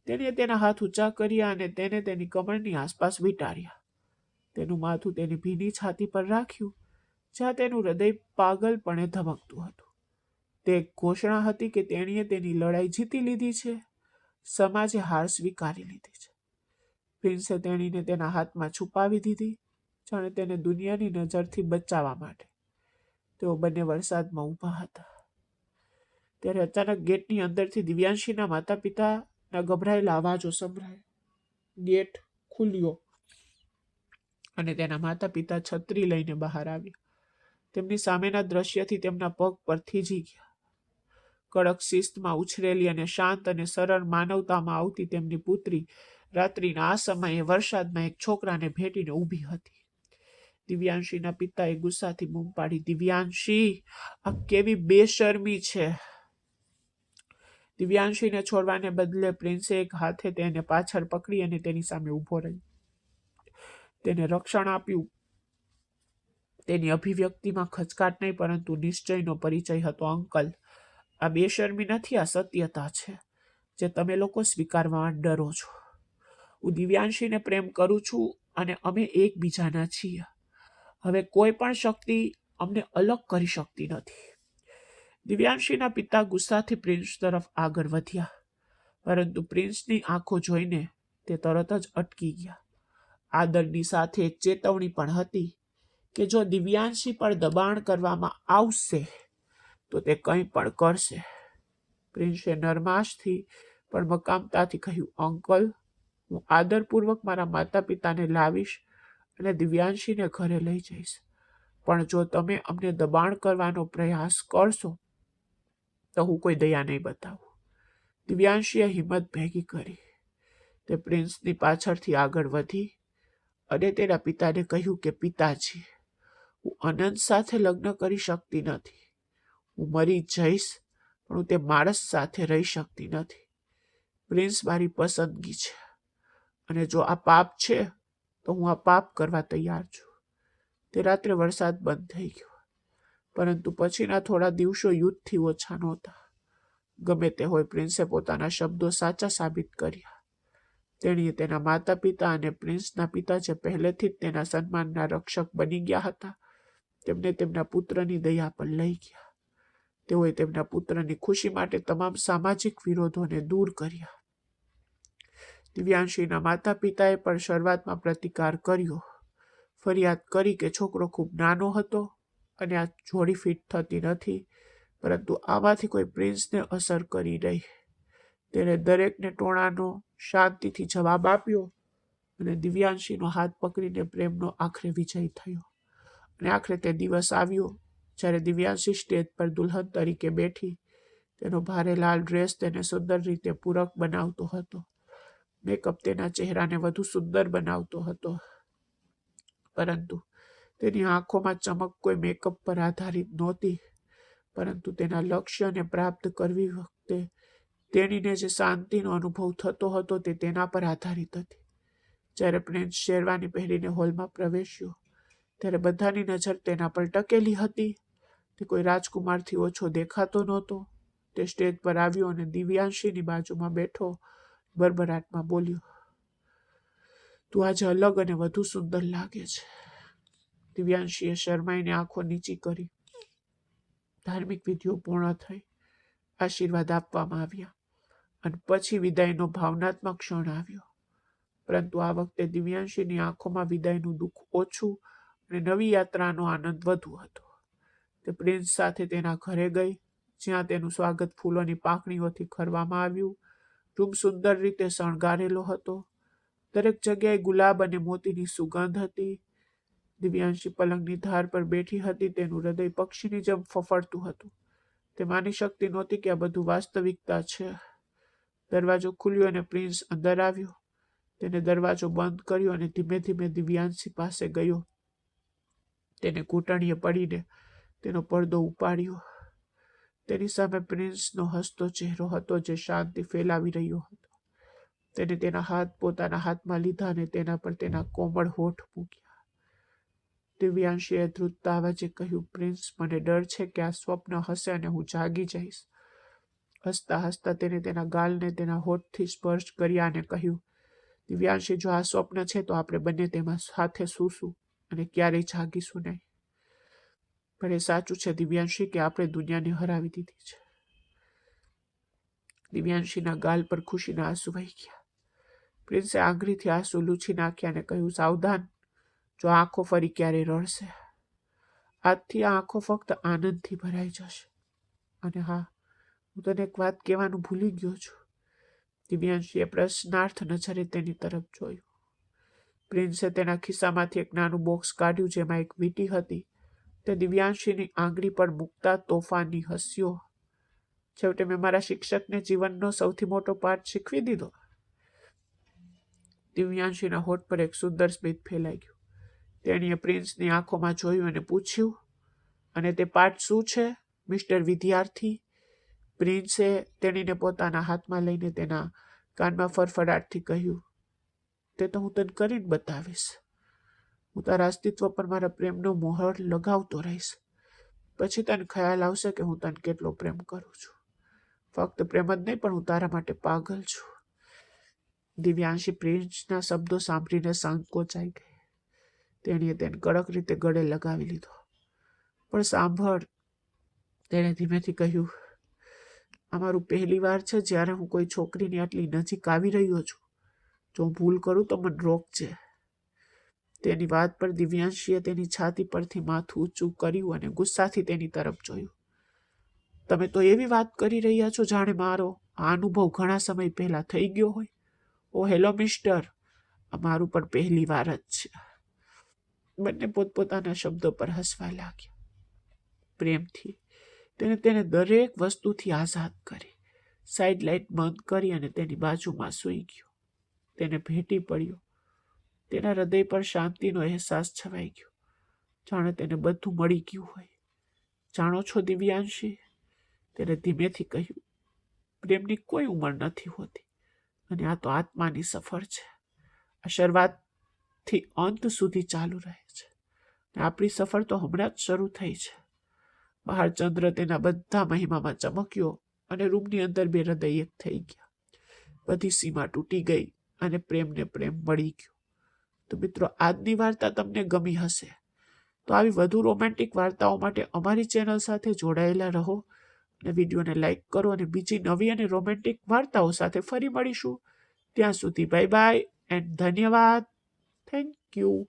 Speaker 1: તેણે તેના હાથ ઊંચા કર્યા અને તેને તેની કમરની આસપાસ વીંટાળ્યા. તેનું માથું તેની ભીની છાતી પર રાખ્યું, જ્યાં તેનું હૃદય પાગલપણે ધબકતું હતું. તે એક ઘોષણા હતી કે તેણીએ તેની લડાઈ જીતી લીધી છે. સમાજે હાર સ્વીકારી લીધી છે. પ્રિન્સે તેણીને તેના હાથમાં છુપાવી દીધી, જાણે તેને દુનિયાની નજરથી બચાવવા માટે. તેઓ બંને વરસાદમાં ઊભા હતા. ત્યારે અચાનક ગેટની અંદરથી દિવ્યાંશીના માતા પિતાના ગભરાયેલા અવાજો સંભળાયા. ગેટ ખુલ્યો અને તેના માતા પિતા છત્રી લઈને બહાર આવ્યા. તેમની સામેના દ્રશ્યથી તેમના પગ પર થીજી ગયા. કડક શિસ્તમાં ઉછરેલી અને શાંત અને સરળ માનવતામાં આવતી તેમની પુત્રી રાત્રિના આ સમયે વરસાદમાં એક છોકરાને ભેટીને ઊભી હતી. દિવ્યાંશીના પિતાએ ગુસ્સાથી બૂમ પાડી, દિવ્યાંશી, આ કેવી બેશરમી છે! દિવ્યાંશીને છોડવાને બદલે પ્રિન્સે એક હાથે તેને પાછળ પકડી અને તેની સામે ઊભો રહી. તેને રક્ષણ આપ્યું. તેની અભિવ્યક્તિમાં ખચકાટ નહીં, પરંતુ નિશ્ચયનો પરિચય હતો. અંકલ, આ બેશરમી નથી, આ સત્યતા છે જે તમે લોકો સ્વીકારવામાં ડરો છો. હું દિવ્યાંશીને પ્રેમ કરું છું અને અમે એકબીજાના છીએ. હવે કોઈ પણ શક્તિ અમને અલગ કરી શકતી નથી. દિવ્યાંશીના પિતા ગુસ્સાથી પ્રિન્સ તરફ આગળ વધ્યા, પરંતુ પ્રિન્સની આંખો જોઈને તે તરત જ અટકી ગયા. આદરની સાથે એક ચેતવણી પણ હતી કે જો દિવ્યાંશી પર દબાણ કરવામાં આવશે તો તે કંઈ પણ કરશે. પ્રિન્સે નરમાશથી પણ મકામતાથી કહ્યું, અંકલ, હું આદરપૂર્વક મારા માતા પિતાને લાવીશ અને દિવ્યાંશીને ઘરે લઈ જઈશ. પણ જો તમે અમને દબાણ કરવાનો પ્રયાસ કરશો તો હું કોઈ દયા નહીં બતાવું. દિવ્યાંશીએ હિંમત ભેગી કરી. તે પ્રિન્સની પાછળથી આગળ વધી અને તેના પિતાને કહ્યું કે પિતાજી, હું અનંત સાથે લગ્ન કરી શકતી નથી. હું મરી જઈશ, પણ હું તે માણસ સાથે રહી શકતી નથી. પ્રિન્સ મારી પસંદગી છે અને જો આ પાપ છે તો હું આ પાપ કરવા તૈયાર છું. તે રાત્રે વરસાદ બંધ થઈ ગયો, પરંતુ પછીના થોડા દિવસો યુદ્ધથી ઓછા નહોતા. ગમે તે હોય, પ્રિન્સે પોતાના શબ્દો સાચા સાબિત કર્યા. તેણીએ તેના માતા પિતા અને પ્રિન્સના પિતા, જે પહેલેથી જ તેના સન્માનના રક્ષક બની ગયા હતા, તેમને તેમના પુત્રની દયા પર લઈ ગયા. તેઓએ તેમના પુત્રની ખુશી માટે તમામ સામાજિક વિરોધોને દૂર કર્યા. દિવ્યાંશીના માતા પિતાએ પણ શરૂઆતમાં પ્રતિકાર કર્યો. ફરિયાદ કરી કે છોકરો ખૂબ નાનો હતો અને આ જોડી ફિટ થતી નથી, પરંતુ આમાંથી કોઈ પ્રિન્સને અસર કરી રહી. તેણે દરેકને ટોણાનો શાંતિથી જવાબ આપ્યો અને દિવ્યાંશીનો હાથ પકડીને પ્રેમનો આખરે વિજય થયો. અને આખરે તે દિવસ આવ્યો જ્યારે દિવ્યાંશી સ્ટેજ પર દુલ્હન તરીકે બેઠી. તેનો ભારે લાલ ડ્રેસ તેને સુંદર રીતે પૂરક બનાવતો હતો. મેકઅપ તેના ચહેરાને વધુ સુંદર બનાવતો હતો, પરંતુ તેની આંખોમાં ચમક કોઈ મેકઅપ પર આધારિત નહોતી, પરંતુ તેના લક્ષ્યને પ્રાપ્ત કરવી વખતે તેણીને જે શાંતિનો અનુભવ થતો હતો તે તેના પર આધારિત હતી. જ્યારે પ્રિન્સ શેરવાની પહેરીને હોલમાં પ્રવેશ્યો ત્યારે બધાની નજર તેના પર ટકેલી હતી. તે કોઈ રાજકુમારથી ઓછો દેખાતો નહોતો. તે સ્ટેજ પર આવ્યો અને દિવ્યાંશીની બાજુમાં બેઠો બરબરાટમાં બોલ્યો, તું આજે અલગ અને વધુ સુંદર લાગે છે. દિવ્યાંશીએ શરમાઈને આંખો નીચી કરી. ધાર્મિક વિધિઓ પૂર્ણ થઈ, આશીર્વાદ આપવામાં આવ્યા અને પછી વિદાયનો ભાવનાત્મક ક્ષણ આવ્યો. પરંતુ આ વખતે દિવ્યાંશીની આંખોમાં વિદાયનું દુઃખ ઓછું અને નવી યાત્રાનો આનંદ વધુ હતો. તે પ્રિન્સ સાથે તેના ઘરે ગઈ, જ્યાં તેનું સ્વાગત ફૂલોની પાંખડીઓથી કરવામાં આવ્યું. રૂમ સુંદર રીતે શણગારેલો હતો. દરેક જગ્યાએ ગુલાબ અને મોતીની સુગંધ હતી. દિવ્યાંશી પલંગની ધાર પર બેઠી હતી. તેનું હૃદય પક્ષીની જેમ ફફડતું હતું. તે માની શકતી નહોતી કે આ બધું વાસ્તવિકતા છે. દરવાજો ખુલ્યો અને પ્રિન્સ અંદર આવ્યો. તેને દરવાજો બંધ કર્યો અને ધીમે ધીમે દિવ્યાંશી પાસે ગયો. તેને ઘૂંટણીએ પડીને તેનો પડદો ઉપાડ્યો. તેની સામે પ્રિન્સનો હસતો ચહેરો હતો, જે શાંતિ ફેલાવી રહ્યો હતો. તેને તેના હાથ પોતાના હાથમાં લીધા અને તેના પર તેના કોમળ હોઠ મૂક્યા. દિવ્યાંશીએ ધ્રુજતા અવાજે કહ્યું, પ્રિન્સ, મને ડર છે કે આ સ્વપ્ન હશે અને હું જાગી જઈશ. હસતા હસતા તેને તેના ગાલને તેના હોઠથી સ્પર્શ કર્યા અને કહ્યું, દિવ્યાંશી, જો આ સ્વપ્ન છે તો આપણે બંને તેમાં સાથે સૂશું અને ક્યારેય જાગીશું નહીં. પણ એ સાચું છે દિવ્યાંશી કે આપણે દુનિયાને હરાવી દીધી છે. દિવ્યાંશીના ગાલ પર ખુશીના આંસુ વહી ગયા. પ્રિન્સે આંગળીથી આંસુ લૂછી નાખ્યા અને કહ્યું, સાવધાન, જો આંખો ફરી ક્યારે રડશે. આજથી આ આંખો ફક્ત આનંદથી ભરાઈ જશે. અને હા, હું તને એક વાત કહેવાનું ભૂલી ગયો છું. દિવ્યાંશીએ પ્રશ્નાર્થ નજરે તેની તરફ જોયું. પ્રિન્સે તેના ખિસ્સામાંથી એક નાનું બોક્સ કાઢ્યું, જેમાં એક વીંટી હતી. તે દિવ્યાંશીની આંગળી પર મૂકતા તોફાની હસ્યો. છેવટે મેં મારા શિક્ષકને જીવનનો સૌથી મોટો પાઠ શીખવી દીધો. દિવ્યાંશીના હોઠ પર એક સુંદર સ્મિત ફેલાઈ ગયું. તેણીએ પ્રિન્સની આંખોમાં જોયું અને પૂછ્યું, અને તે પાઠ શું છે, મિસ્ટર વિદ્યાર્થી? પ્રિન્સે તેણીને પોતાના હાથમાં લઈને તેના કાનમાં ફરફડાટથી કહ્યું, તે તો હું તને કરીને બતાવીશ. હું તારા અસ્તિત્વ પર મારા પ્રેમનો મોહર લગાવતો રહીશ. પછી તને ખ્યાલ આવશે કે હું તને કેટલો પ્રેમ કરું છું. ફક્ત પ્રેમ જ નહીં, પણ હું તારા માટે પાગલ છું. દિવ્યાંશી પ્રિન્સના શબ્દો સાંભળીને સંકોચાઈ ગઈ. તેણીએ તેને કડક રીતે ગળે લગાવી લીધો. પણ સાંભળ, તેણે ધીમેથી કહ્યું, આ મારું પહેલી વાર છે જ્યારે હું કોઈ છોકરીની આટલી નજીક આવી રહ્યો છું. જો હું ભૂલ કરું તો મને રોકજે. તેની વાત પર દિવ્યાંશીએ તેની છાતી પરથી માથું ઊંચું કર્યું અને ગુસ્સાથી તેની તરફ જોયું. તમે તો એવી વાત કરી રહ્યા છો જાણે મારો આ અનુભવ ઘણા સમય પહેલા થઈ ગયો હોય. ઓ હેલો મિસ્ટર, આ મારું પણ પહેલી વાર જ છે. બંને પોતપોતાના શબ્દો પર હસવા લાગ્યા. પ્રેમથી તેને દરેક વસ્તુથી આઝાદ કરી. સાઇડ લાઇટ બંધ કરી અને તેની બાજુમાં સૂઈ ગયો. તેને ભેટી પડ્યો. તેના હૃદય પર શાંતિનો અહેસાસ છવાઈ ગયો, જાણે તેને બધું મળી ગયું હોય. જાણો છો દિવ્યાંશી, તેને ધીમેથી કહ્યું, પ્રેમની કોઈ ઉંમર નથી હોતી અને આ તો આત્માની સફર છે. આ શરૂઆતથી અંત સુધી ચાલુ રહે છે. આપણી સફર તો હમણાં જ શરૂ થઈ છે. બહાર ચંદ્ર તેના બધા મહિમામાં ચમક્યો અને રૂમની અંદર બે હૃદય એક થઈ ગયા. બધી સીમા તૂટી ગઈ અને પ્રેમને પ્રેમ મળી ગયો. તો મિત્રો, આજની વાર્તા તમને ગમી હશે. તો આવી વધુ રોમેન્ટિક વાર્તાઓ માટે અમારી ચેનલ સાથે જોડાયેલા રહો અને વિડીયોને લાઈક કરો અને બીજી નવી અને રોમેન્ટિક વાર્તાઓ સાથે ફરી મળીશું. ત્યાં સુધી બાય બાય એન્ડ ધન્યવાદ. Thank you.